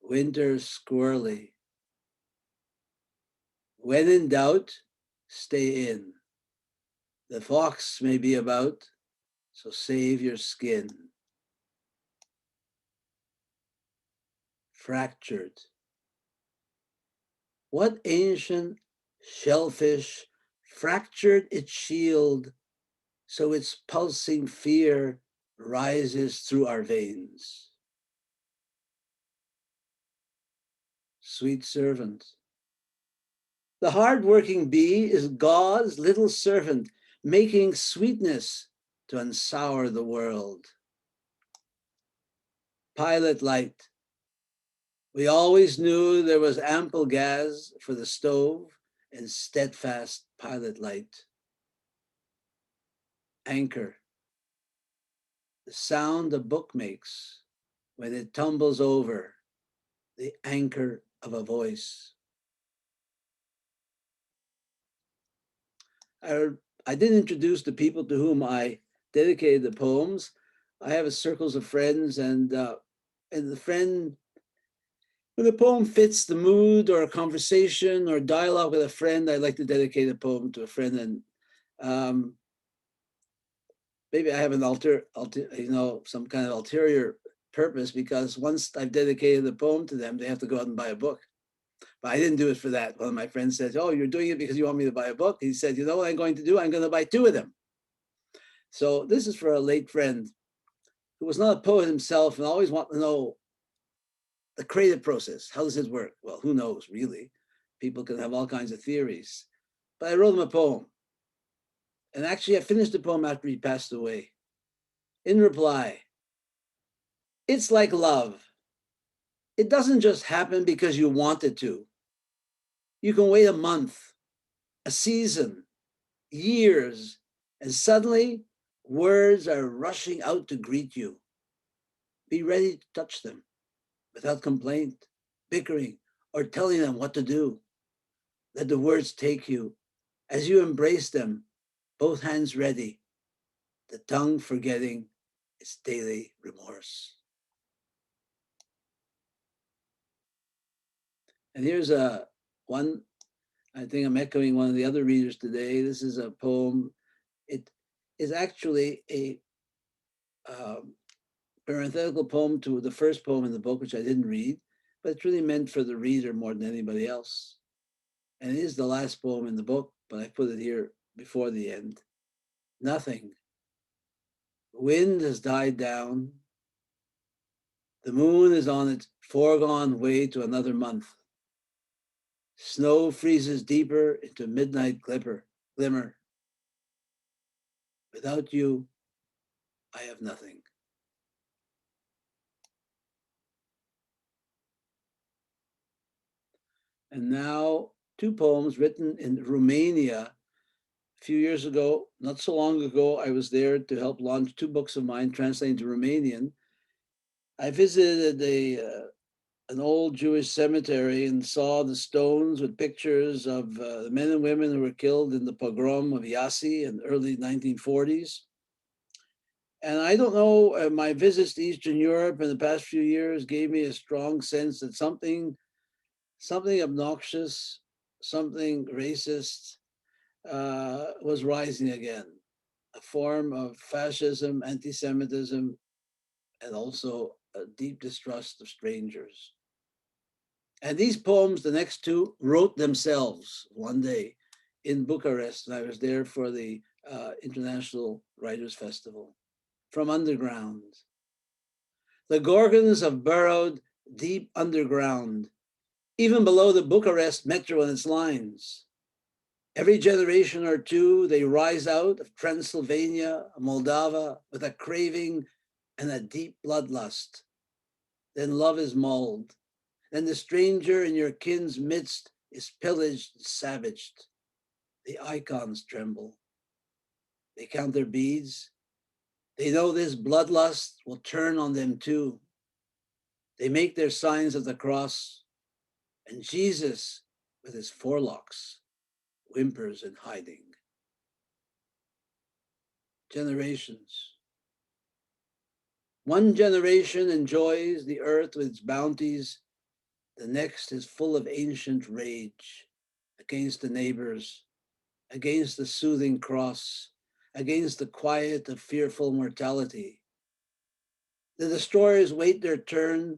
Winter squirrely. When in doubt, stay in. The fox may be about, so save your skin. Fractured. What ancient shellfish fractured its shield so its pulsing fear rises through our veins? Sweet servant. The hard-working bee is God's little servant, making sweetness to unsour the world. Pilot light. We always knew there was ample gas for the stove and steadfast pilot light. Anchor. The sound a book makes when it tumbles over, the anchor of a voice. I didn't introduce the people to whom I dedicated the poems. I have a circles of friends, and the friend, when the poem fits the mood or a conversation or dialogue with a friend, I like to dedicate a poem to a friend. And maybe I have an some kind of ulterior purpose, because once I've dedicated the poem to them, they have to go out and buy a book. But I didn't do it for that. One of my friends said, "Oh, you're doing it because you want me to buy a book." He said, "You know what I'm going to do? I'm going to buy 2 of them." So this is for a late friend who was not a poet himself and always wanted to know the creative process. How does it work? Well, who knows, really? People can have all kinds of theories. But I wrote him a poem. And actually, I finished the poem after he passed away. In reply, it's like love. It doesn't just happen because you want it to. You can wait a month, a season, years, and suddenly words are rushing out to greet you. Be ready to touch them without complaint, bickering, or telling them what to do. Let the words take you as you embrace them, both hands ready, the tongue forgetting its daily remorse. And here's one, I think I'm echoing one of the other readers today. This is a poem. It is actually a parenthetical poem to the first poem in the book, which I didn't read, but it's really meant for the reader more than anybody else. And it is the last poem in the book, but I put it here before the end. Nothing. Wind has died down. The moon is on its foregone way to another month. Snow freezes deeper into midnight glimmer. Without you, I have nothing. And now 2 poems written in Romania. A few years ago, not so long ago, I was there to help launch 2 books of mine translated to Romanian. I visited an old Jewish cemetery and saw the stones with pictures of the men and women who were killed in the pogrom of Iasi in the early 1940s. And I don't know, my visits to Eastern Europe in the past few years gave me a strong sense that something obnoxious, something racist was rising again, a form of fascism, anti-Semitism, and also a deep distrust of strangers. And these poems, the next 2, wrote themselves one day in Bucharest, and I was there for the International Writers' Festival. From underground. The Gorgons have burrowed deep underground, even below the Bucharest metro and its lines. Every generation or 2, they rise out of Transylvania, Moldava, with a craving and a deep bloodlust. Then love is mauled. Then the stranger in your kin's midst is pillaged and savaged. The icons tremble. They count their beads. They know this bloodlust will turn on them too. They make their signs of the cross, and Jesus, with his forelocks, whimpers in hiding. Generations. One generation enjoys the earth with its bounties. The next is full of ancient rage against the neighbors, against the soothing cross, against the quiet of fearful mortality. The destroyers wait their turn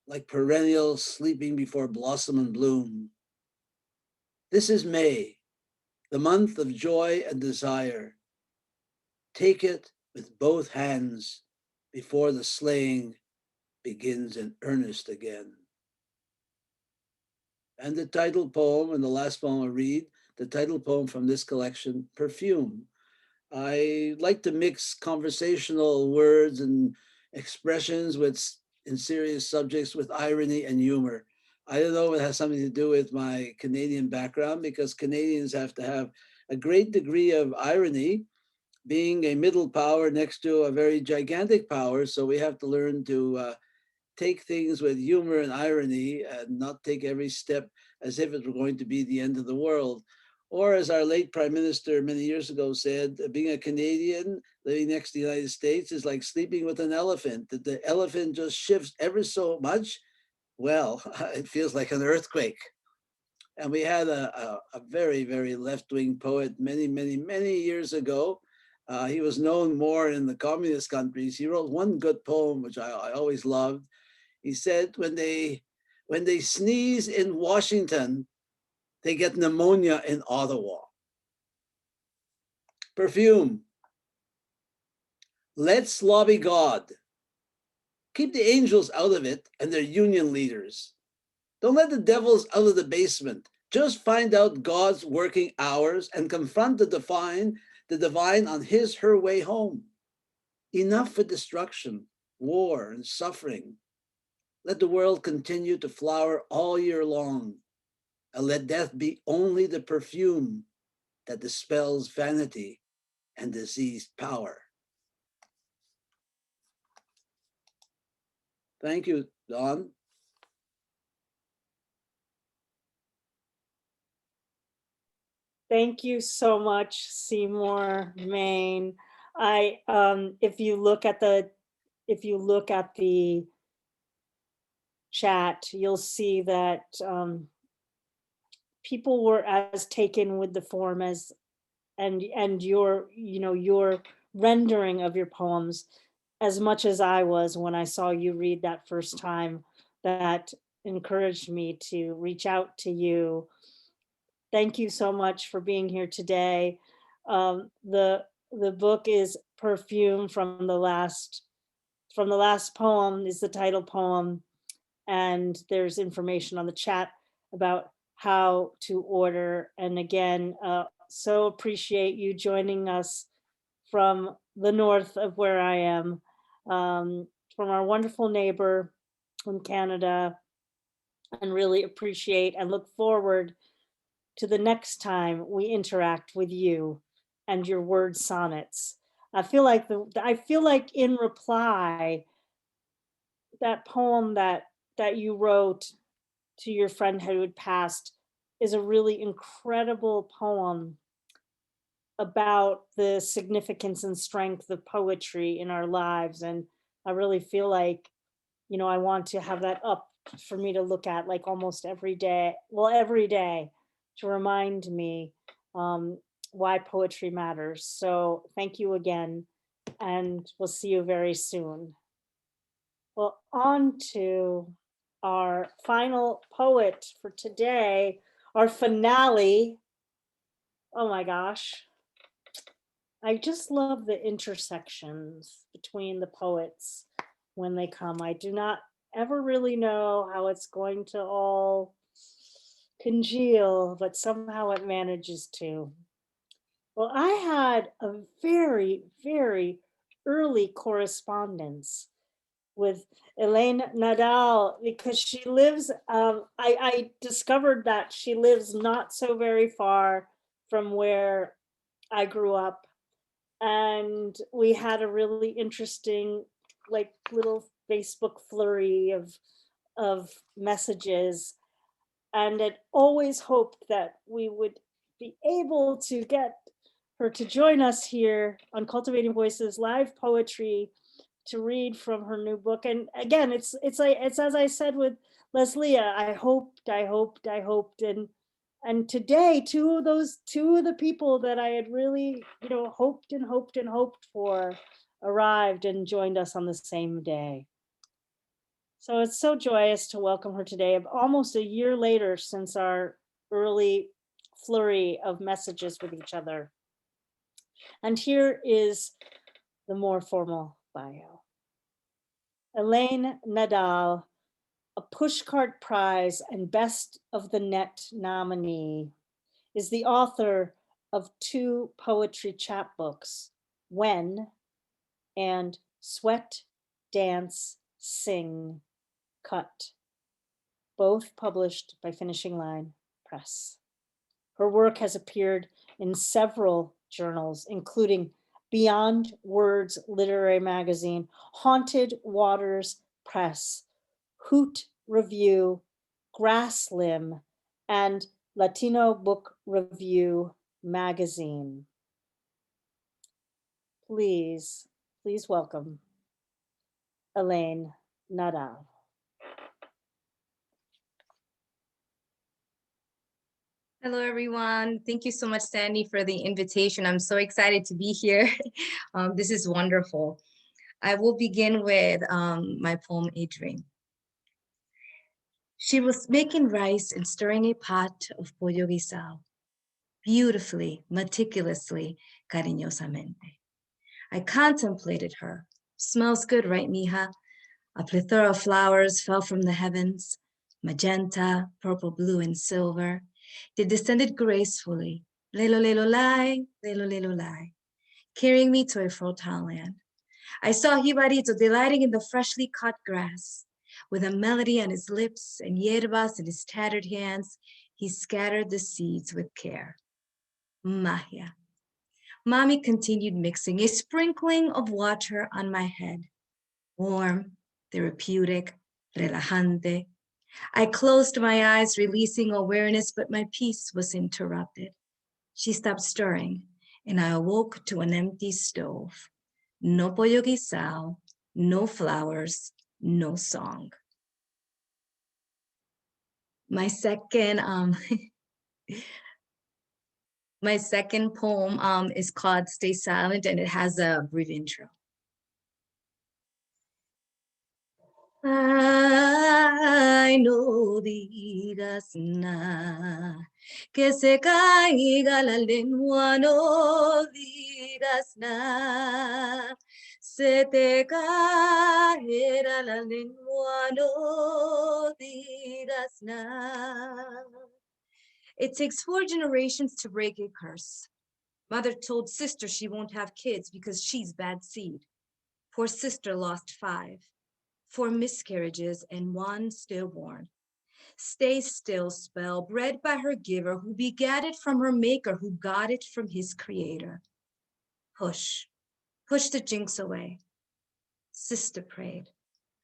like perennials sleeping before blossom and bloom. This is May, the month of joy and desire. Take it with both hands before the slaying begins in earnest again. And the title poem, and the last poem I read, the title poem from this collection, Perfume. I like to mix conversational words and expressions in serious subjects with irony and humor. I don't know if it has something to do with my Canadian background, because Canadians have to have a great degree of irony, being a middle power next to a very gigantic power. So we have to learn to take things with humor and irony and not take every step as if it were going to be the end of the world. Or as our late prime minister many years ago said, being a Canadian living next to the United States is like sleeping with an elephant. That the elephant just shifts ever so much, well, it feels like an earthquake. And we had a very, very left-wing poet many, many, many years ago He was known more in the communist countries. He wrote one good poem, which I always loved. He said, when they sneeze in Washington, they get pneumonia in Ottawa. Perfume. Let's lobby God. Keep the angels out of it and their union leaders. Don't let the devils out of the basement. Just find out God's working hours and confront the divine on his, her way home. Enough with destruction, war, and suffering. Let the world continue to flower all year long, and let death be only the perfume that dispels vanity and diseased power. Thank you, Don. Thank you so much, Seymour Mayne. If you look at the chat, you'll see that people were as taken with the form as and your rendering of your poems as much as I was when I saw you read that first time. That encouraged me to reach out to you. Thank you so much for being here today. The book is Perfume from the last poem is the title poem, and there's information on the chat about how to order. And again, so appreciate you joining us from the north of where I am, from our wonderful neighbor in Canada, and really appreciate and look forward to the next time we interact with you and your word sonnets. I feel like in reply, that poem that you wrote to your friend who had passed is a really incredible poem about the significance and strength of poetry in our lives. And I really feel like, I want to have that up for me to look at like almost every day, to remind me why poetry matters. So thank you again, and we'll see you very soon. Well, on to our final poet for today, our finale. Oh my gosh. I just love the intersections between the poets when they come. I do not ever really know how it's going to all congeal, but somehow it manages to. Well, I had a very, very early correspondence with Elaine Nadal because she lives, I discovered that she lives not so very far from where I grew up. And we had a really interesting, like, little Facebook flurry of messages. And I'd always hoped that we would be able to get her to join us here on Cultivating Voices live poetry to read from her new book. And again, it's as I said with Lesléa, I hoped, and today two of the people that I had really, hoped for arrived and joined us on the same day. So it's so joyous to welcome her today, almost a year later since our early flurry of messages with each other. And here is the more formal bio. Elaine Nadal, a Pushcart Prize and Best of the Net nominee, is the author of 2 poetry chapbooks, When and Sweat, Dance, Sing, Cut, both published by Finishing Line Press. Her work has appeared in several journals, including Beyond Words Literary Magazine, Haunted Waters Press, Hoot Review, Grass Limb, and Latino Book Review Magazine. Please welcome Elaine Nadal. Hello, everyone. Thank you so much, Sandy, for the invitation. I'm so excited to be here. This is wonderful. I will begin with my poem, A Dream. She was making rice and stirring a pot of pollo guisado, beautifully, meticulously, cariñosamente. I contemplated her. Smells good, right, mija? A plethora of flowers fell from the heavens, magenta, purple, blue, and silver. They descended gracefully, lelo lelo lai, lelo lelo lai, carrying me to a fertile land. I saw Jibarito delighting in the freshly cut grass. With a melody on his lips and hierbas in his tattered hands, he scattered the seeds with care. Magia. Mommy continued mixing, a sprinkling of water on my head. Warm, therapeutic, relajante. I closed my eyes, releasing awareness, but my peace was interrupted. She stopped stirring, and I awoke to an empty stove. No pollo guisado, no flowers, no song. My second poem is called Stay Silent, and it has a brief intro. Ay, no digas nada, que se caiga la lengua, no digas nada, se te caerá la lengua, no digas nada. It takes 4 generations to break a curse. Mother told sister she won't have kids because she's bad seed. Poor sister lost 5. 4 miscarriages and 1 stillborn. Stay still spell, bred by her giver, who begat it from her maker, who got it from his creator. Push the jinx away. Sister prayed.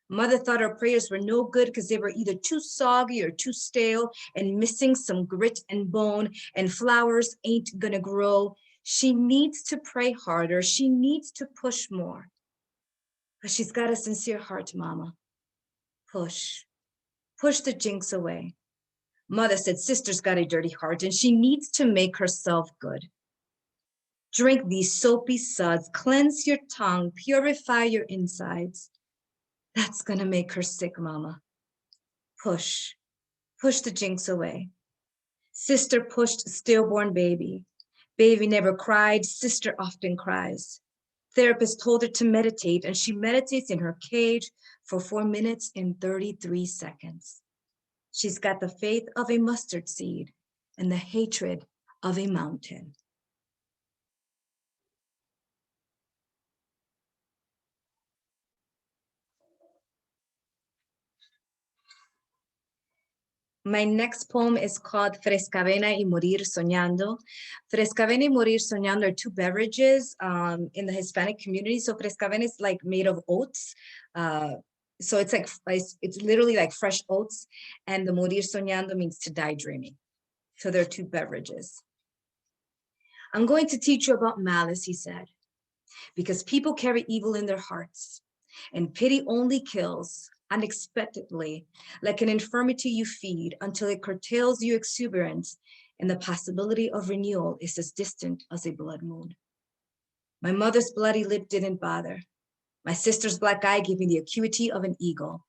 Mother thought her prayers were no good because they were either too soggy or too stale and missing some grit and bone, and flowers ain't gonna grow. She needs to pray harder. She needs to push more. But she's got a sincere heart, Mama. Push the jinx away. Mother said sister's got a dirty heart and she needs to make herself good. Drink these soapy suds, cleanse your tongue, purify your insides. That's gonna make her sick, Mama. Push the jinx away. Sister pushed stillborn baby. Baby never cried, sister often cries. Therapist told her to meditate, and she meditates in her cage for 4 minutes and 33 seconds. She's got the faith of a mustard seed and the hatred of a mountain. My next poem is called Frescavena y Morir Soñando. Frescavena y Morir Soñando are 2 beverages in the Hispanic community. So Frescavena is like made of oats. So it's literally like fresh oats. And the Morir Soñando means to die dreaming. So there are 2 beverages. I'm going to teach you about malice, he said, because people carry evil in their hearts, and pity only kills unexpectedly, like an infirmity you feed until it curtails your exuberance, and the possibility of renewal is as distant as a blood moon. My mother's bloody lip didn't bother. My sister's black eye gave me the acuity of an eagle.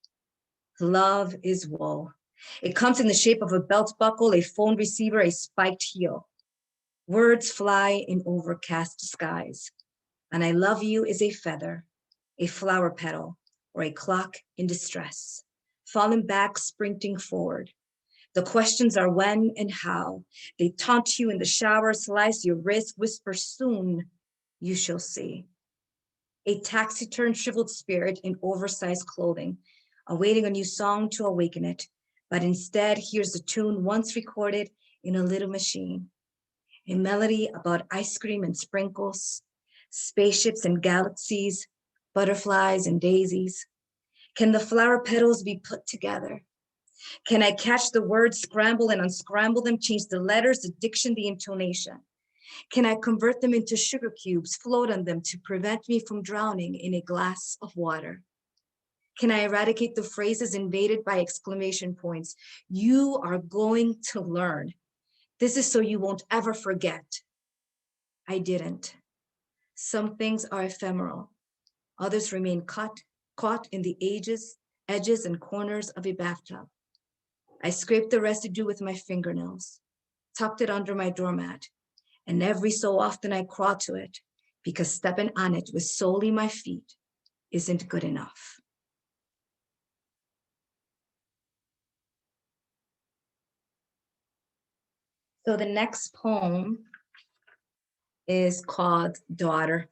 Love is woe. It comes in the shape of a belt buckle, a phone receiver, a spiked heel. Words fly in overcast skies. And I love you is a feather, a flower petal, or a clock in distress, falling back, sprinting forward. The questions are when and how. They taunt you in the shower, slice your wrist, whisper soon you shall see. A taciturn, shriveled spirit in oversized clothing, awaiting a new song to awaken it, but instead hears the tune once recorded in a little machine. A melody about ice cream and sprinkles, spaceships and galaxies, butterflies and daisies. Can the flower petals be put together? Can I catch the words, scramble and unscramble them, change the letters, the diction, the intonation? Can I convert them into sugar cubes, float on them to prevent me from drowning in a glass of water? Can I eradicate the phrases invaded by exclamation points? You are going to learn. This is so you won't ever forget. I didn't. Some things are ephemeral. Others remain caught in the edges and corners of a bathtub. I scraped the residue with my fingernails, tucked it under my doormat, and every so often I crawl to it because stepping on it with solely my feet isn't good enough. So the next poem is called Daughter.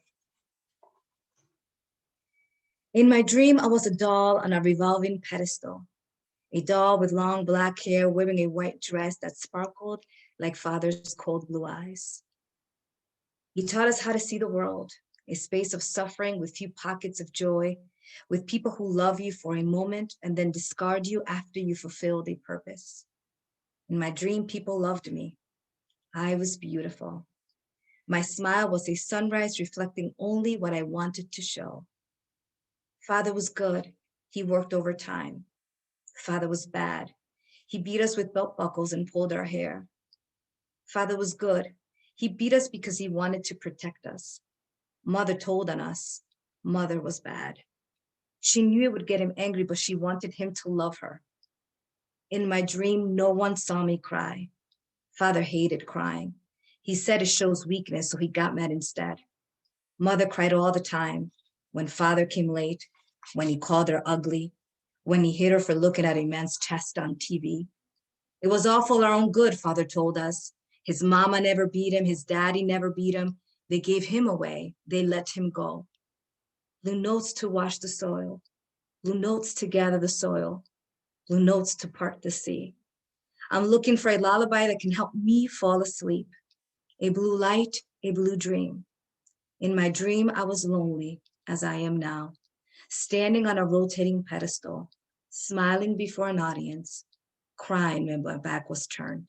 In my dream, I was a doll on a revolving pedestal, a doll with long black hair wearing a white dress that sparkled like father's cold blue eyes. He taught us how to see the world, a space of suffering with few pockets of joy, with people who love you for a moment and then discard you after you fulfilled a purpose. In my dream, people loved me. I was beautiful. My smile was a sunrise reflecting only what I wanted to show. Father was good. He worked overtime. Father was bad. He beat us with belt buckles and pulled our hair. Father was good. He beat us because he wanted to protect us. Mother told on us. Mother was bad. She knew it would get him angry, but she wanted him to love her. In my dream, no one saw me cry. Father hated crying. He said it shows weakness, so he got mad instead. Mother cried all the time. When father came late, when he called her ugly, when he hit her for looking at a man's chest on TV. It was all for our own good, father told us. His mama never beat him. His daddy never beat him. They gave him away. They let him go. Blue notes to wash the soil. Blue notes to gather the soil. Blue notes to part the sea. I'm looking for a lullaby that can help me fall asleep. A blue light, a blue dream. In my dream, I was lonely, as I am now, standing on a rotating pedestal, smiling before an audience, crying when my back was turned.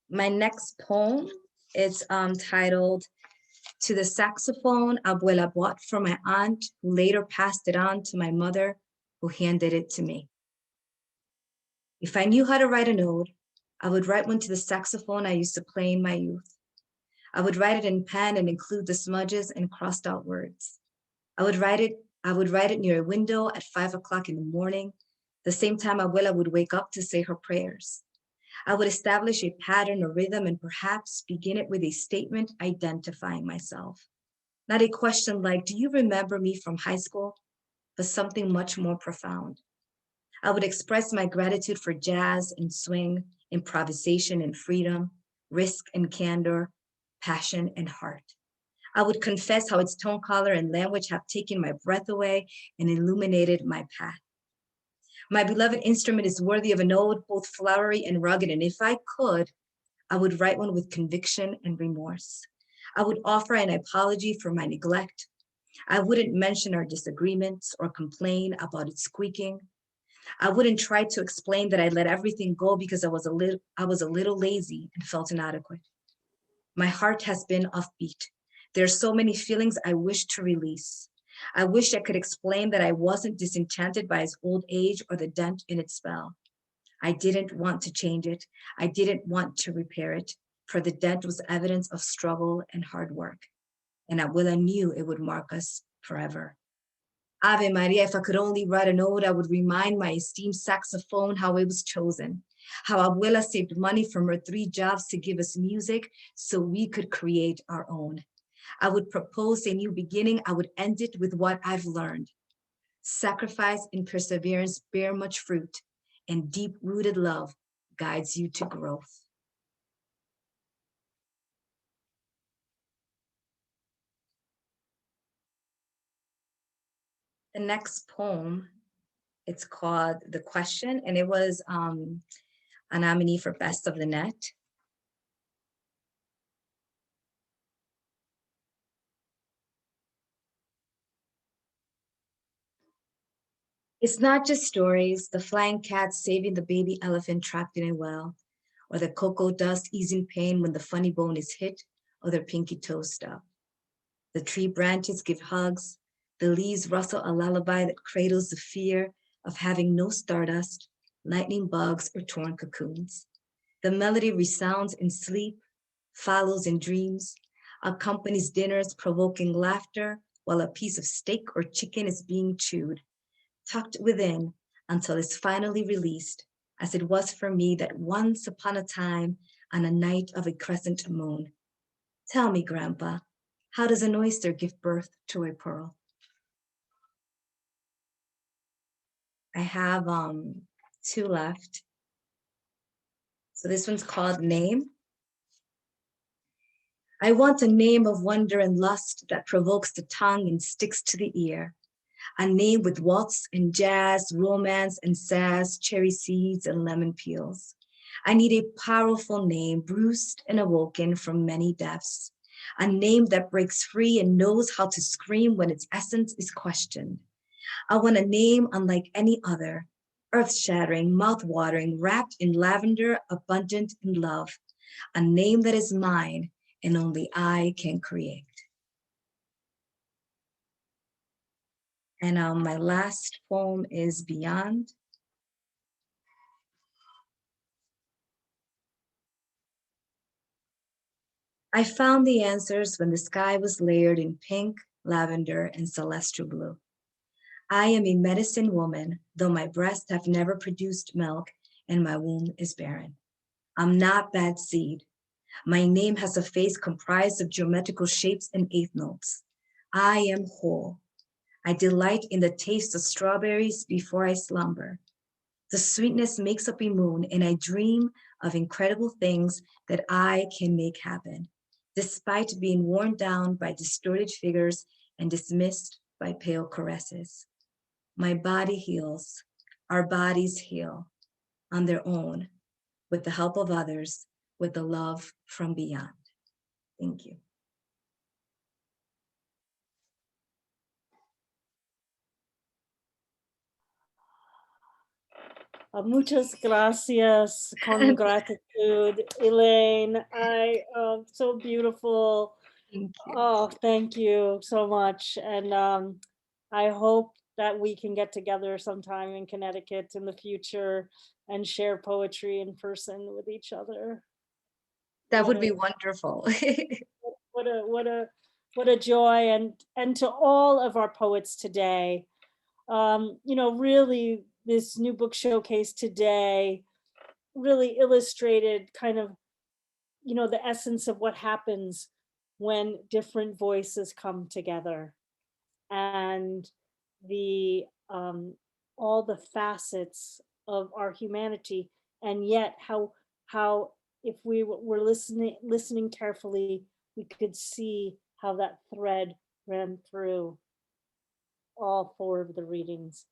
My next poem is titled To the Saxophone Abuela bought for my aunt, who later passed it on to my mother, who handed it to me. If I knew how to write an ode, I would write one to the saxophone I used to play in my youth. I would write it in pen and include the smudges and crossed out words. I would write it near a window at 5 o'clock in the morning, the same time Abuela would wake up to say her prayers. I would establish a pattern or rhythm and perhaps begin it with a statement identifying myself. Not a question like, do you remember me from high school? But something much more profound. I would express my gratitude for jazz and swing, improvisation and freedom, risk and candor, passion and heart. I would confess how its tone, color, and language have taken my breath away and illuminated my path. My beloved instrument is worthy of an ode, both flowery and rugged, and if I could, I would write one with conviction and remorse. I would offer an apology for my neglect. I wouldn't mention our disagreements or complain about its squeaking. I wouldn't try to explain that I let everything go because I was a little lazy and felt inadequate. My heart has been offbeat. There are so many feelings I wish to release. I wish I could explain that I wasn't disenchanted by its old age or the dent in its spell. I didn't want to change it. I didn't want to repair it, for the dent was evidence of struggle and hard work. And Abuela knew it would mark us forever. Ave Maria, if I could only write a ode, I would remind my esteemed saxophone how it was chosen, how Abuela saved money from her 3 jobs to give us music so we could create our own. I would propose a new beginning. I would end it with what I've learned. Sacrifice and perseverance bear much fruit, and deep-rooted love guides you to growth. The next poem, it's called The Question, and it was a nominee for Best of the Net. It's not just stories, the flying cat saving the baby elephant trapped in a well, or the cocoa dust easing pain when the funny bone is hit or their pinky toe stubbed. The tree branches give hugs, the leaves rustle a lullaby that cradles the fear of having no stardust, lightning bugs, or torn cocoons. The melody resounds in sleep, follows in dreams, accompanies dinners, provoking laughter, while a piece of steak or chicken is being chewed, tucked within until it's finally released, as it was for me that once upon a time on a night of a crescent moon. Tell me, Grandpa, how does an oyster give birth to a pearl? I have 2 left. So this one's called Name. I want a name of wonder and lust that provokes the tongue and sticks to the ear. A name with waltz and jazz, romance and sass, cherry seeds and lemon peels. I need a powerful name, bruised and awoken from many depths. A name that breaks free and knows how to scream when its essence is questioned. I want a name unlike any other, earth-shattering, mouth-watering, wrapped in lavender, abundant in love. A name that is mine and only I can create. And my last poem is Beyond. I found the answers when the sky was layered in pink, lavender, and celestial blue. I am a medicine woman, though my breasts have never produced milk and my womb is barren. I'm not bad seed. My name has a face comprised of geometrical shapes and eighth notes. I am whole. I delight in the taste of strawberries before I slumber. The sweetness makes up a moon, and I dream of incredible things that I can make happen, despite being worn down by distorted figures and dismissed by pale caresses. My body heals, our bodies heal on their own, with the help of others, with the love from beyond. Thank you. Muchas gracias, con gratitude, Elaine. So beautiful. Thank you. Oh, thank you so much. And I hope that we can get together sometime in Connecticut in the future and share poetry in person with each other. That What would be a- wonderful. what a joy. And to all of our poets today, really this new book showcase today really illustrated kind of, the essence of what happens when different voices come together, and the all the facets of our humanity, and yet how if we were listening carefully, we could see how that thread ran through all 4 of the readings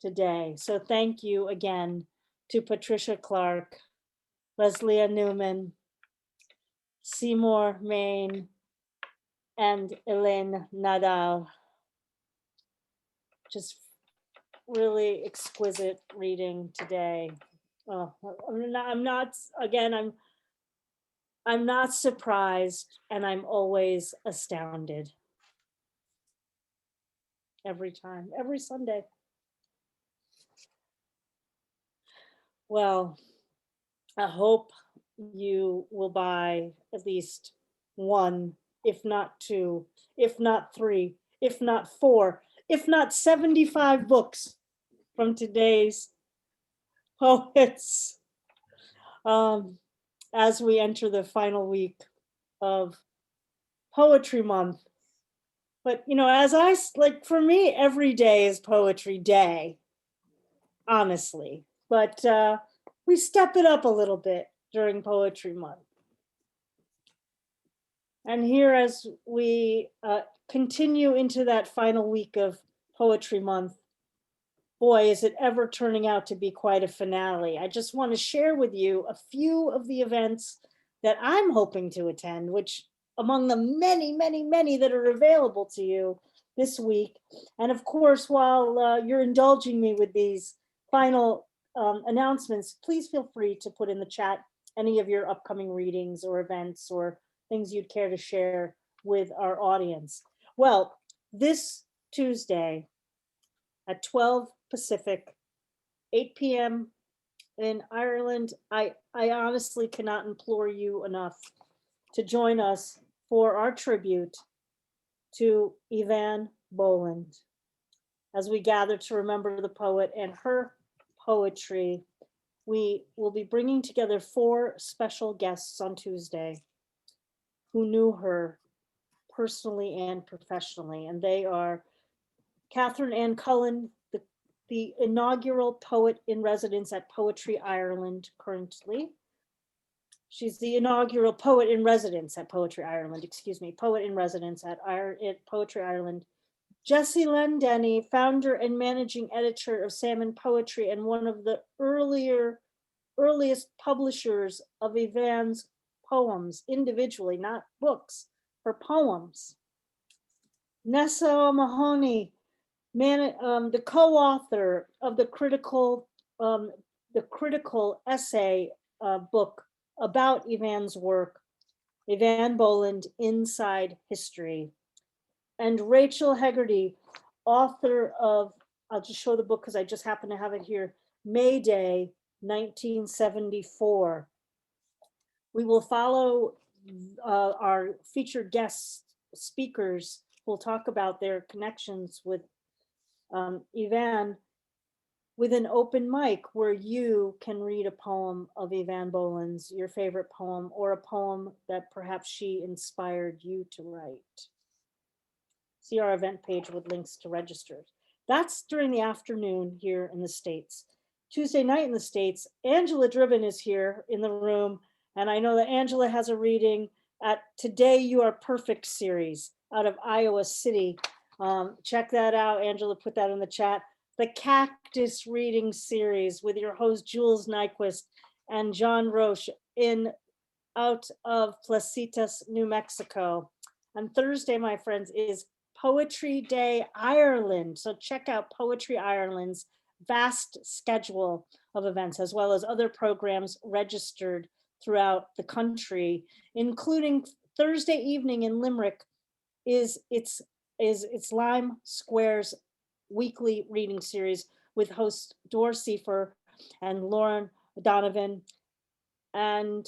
today. So thank you again to Patricia Clark, Lesléa Newman, Seymour Mayne, and Elaine Nadal. Just really exquisite reading today. Oh, I'm not surprised, and I'm always astounded. Every time, every Sunday. Well, I hope you will buy at least 1, if not 2, if not 3, if not 4, if not 75 books from today's poets, as we enter the final week of Poetry Month. But for me, every day is Poetry Day, honestly. But we step it up a little bit during Poetry Month. And here, as we continue into that final week of Poetry Month, boy, is it ever turning out to be quite a finale. I just want to share with you a few of the events that I'm hoping to attend, which among the many, many, many that are available to you this week. And of course, while you're indulging me with these final announcements, please feel free to put in the chat any of your upcoming readings or events or things you'd care to share with our audience. Well, this Tuesday at 12 Pacific, 8 p.m. in Ireland. I honestly cannot implore you enough to join us for our tribute to Evan Boland as we gather to remember the poet and her poetry. We will be bringing together 4 special guests on Tuesday who knew her personally and professionally, and they are Catherine Ann Cullen, the inaugural poet in residence at Poetry Ireland currently. She's the inaugural poet in residence at Poetry Ireland, excuse me, poet in residence at Poetry Ireland. Jessie Lendenny, founder and managing editor of Salmon Poetry and one of the earliest publishers of Evan's poems individually, not books, her poems. Nessa O'Mahony, the co-author of the critical essay book about Evan's work, Evan Boland, Inside History. And Rachel Hegarty, author of, I'll just show the book because I just happen to have it here, May Day, 1974. We will follow our featured guest speakers who will talk about their connections with Evan with an open mic where you can read a poem of Evan Boland's, your favorite poem, or a poem that perhaps she inspired you to write. See our event page with links to register. That's during the afternoon here in the States. Tuesday night in the States, Angela Driven is here in the room. And I know that Angela has a reading at Today You Are Perfect series out of Iowa City. Check that out. Angela put that in the chat. The Cactus Reading Series with your host, Jules Nyquist and John Roche out of Placitas, New Mexico. And Thursday, my friends, is Poetry Day Ireland. So check out Poetry Ireland's vast schedule of events, as well as other programs registered throughout the country, including Thursday evening in Limerick is its Lime Square's weekly reading series with hosts Dor Seifer and Lauren Donovan. And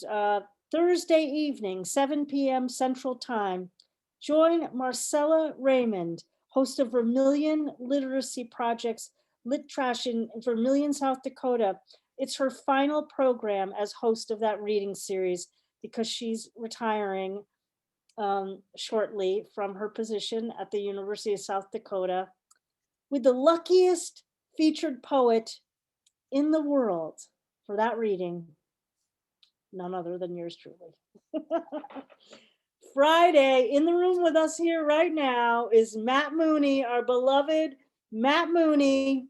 Thursday evening, 7 p.m. Central Time, join Marcella Raymond, host of Vermilion Literacy Project's Lit Trash in Vermilion, South Dakota. It's her final program as host of that reading series because she's retiring shortly from her position at the University of South Dakota with the luckiest featured poet in the world for that reading, none other than yours truly. Friday, in the room with us here right now is Matt Mooney. Our beloved Matt Mooney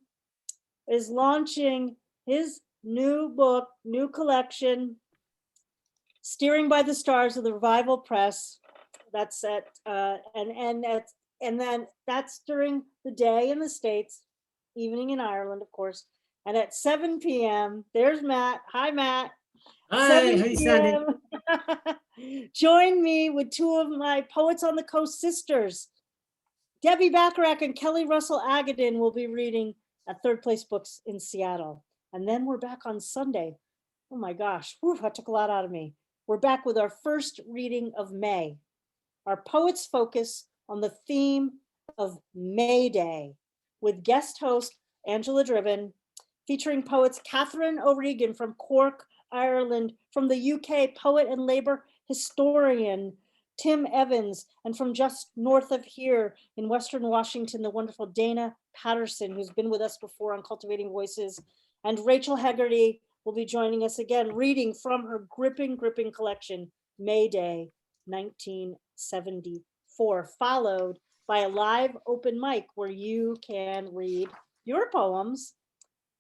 is launching his new book, new collection, Steering by the Stars of the Revival Press. That's at and then that's during the day in the States, evening in Ireland, of course. And at 7 p.m., there's Matt. Hi, Matt. Hi, hi, Sandy. Join me with 2 of my Poets on the Coast sisters. Debbie Bacharach and Kelly Russell Agadan will be reading at Third Place Books in Seattle. And then we're back on Sunday. Oh my gosh, whew, that took a lot out of me. We're back with our first reading of May. Our poets focus on the theme of May Day with guest host Angela Driven, featuring poets Catherine O'Regan from Cork, Ireland, from the UK, poet and labor historian Tim Evans, and from just north of here in Western Washington, the wonderful Dana Patterson, who's been with us before on Cultivating Voices, and Rachel Hegarty will be joining us again, reading from her gripping collection, May Day, 1974, followed by a live open mic where you can read your poems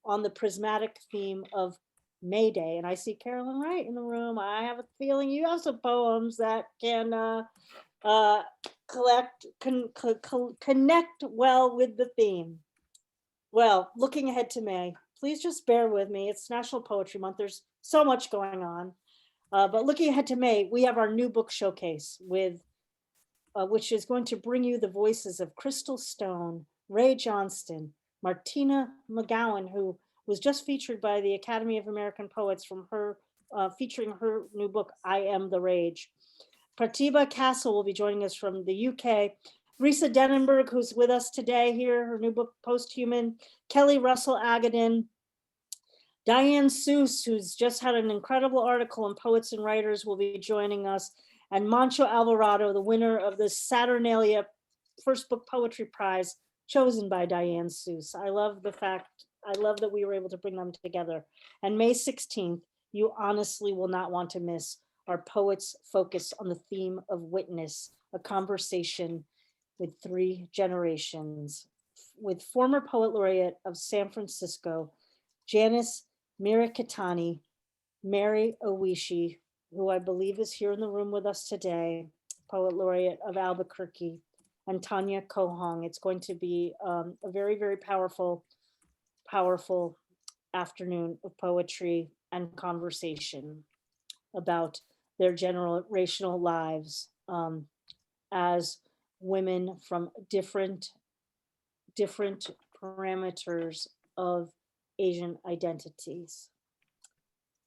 on the prismatic theme of May Day. And I see Carolyn Wright in the room. I have a feeling you have some poems that can connect well with the theme. Well, looking ahead to May, please just bear with me. It's National Poetry Month. There's so much going on. But looking ahead to May, we have our new book showcase with, which is going to bring you the voices of Crystal Stone, Ray Johnston, Martina McGowan, who was just featured by the Academy of American Poets from her, featuring her new book, I Am the Rage. Pratibha Castle will be joining us from the UK. Risa Denenberg, who's with us today here, her new book, Posthuman. Kelly Russell Agadan. Diane Seuss, who's just had an incredible article in Poets and Writers, will be joining us. And Mancho Alvarado, the winner of the Saturnalia First Book Poetry Prize, chosen by Diane Seuss. I love that we were able to bring them together. And May 16th, you honestly will not want to miss our Poets Focus on the theme of witness, a conversation with 3 generations, with former poet laureate of San Francisco, Janice Mirikitani, Mary Owishi, who I believe is here in the room with us today, poet laureate of Albuquerque, and Tanya Kohong. It's going to be a very, very powerful afternoon of poetry and conversation about their generational lives as women from different parameters of Asian identities.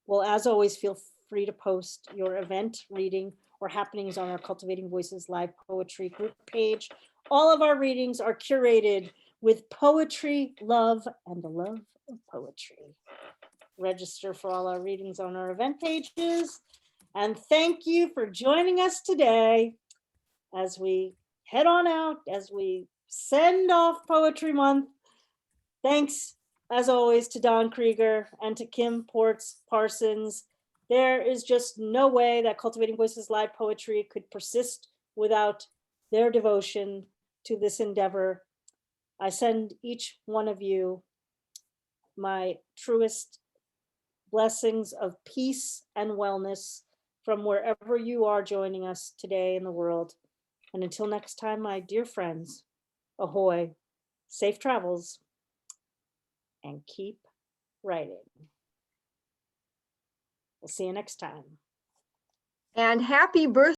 Well, as always, feel free to post your event, reading, or happenings on our Cultivating Voices live poetry group page. All of our readings are curated with poetry, love, and the love of poetry. Register for all our readings on our event pages. And thank you for joining us today as we head on out, as we send off Poetry Month. Thanks, as always, to Don Krieger and to Kim Parsons. There is just no way that Cultivating Voices live poetry could persist without their devotion to this endeavor. I send each one of you my truest blessings of peace and wellness from wherever you are joining us today in the world. And until next time, my dear friends, ahoy, safe travels, and keep writing. We'll see you next time. And happy birthday.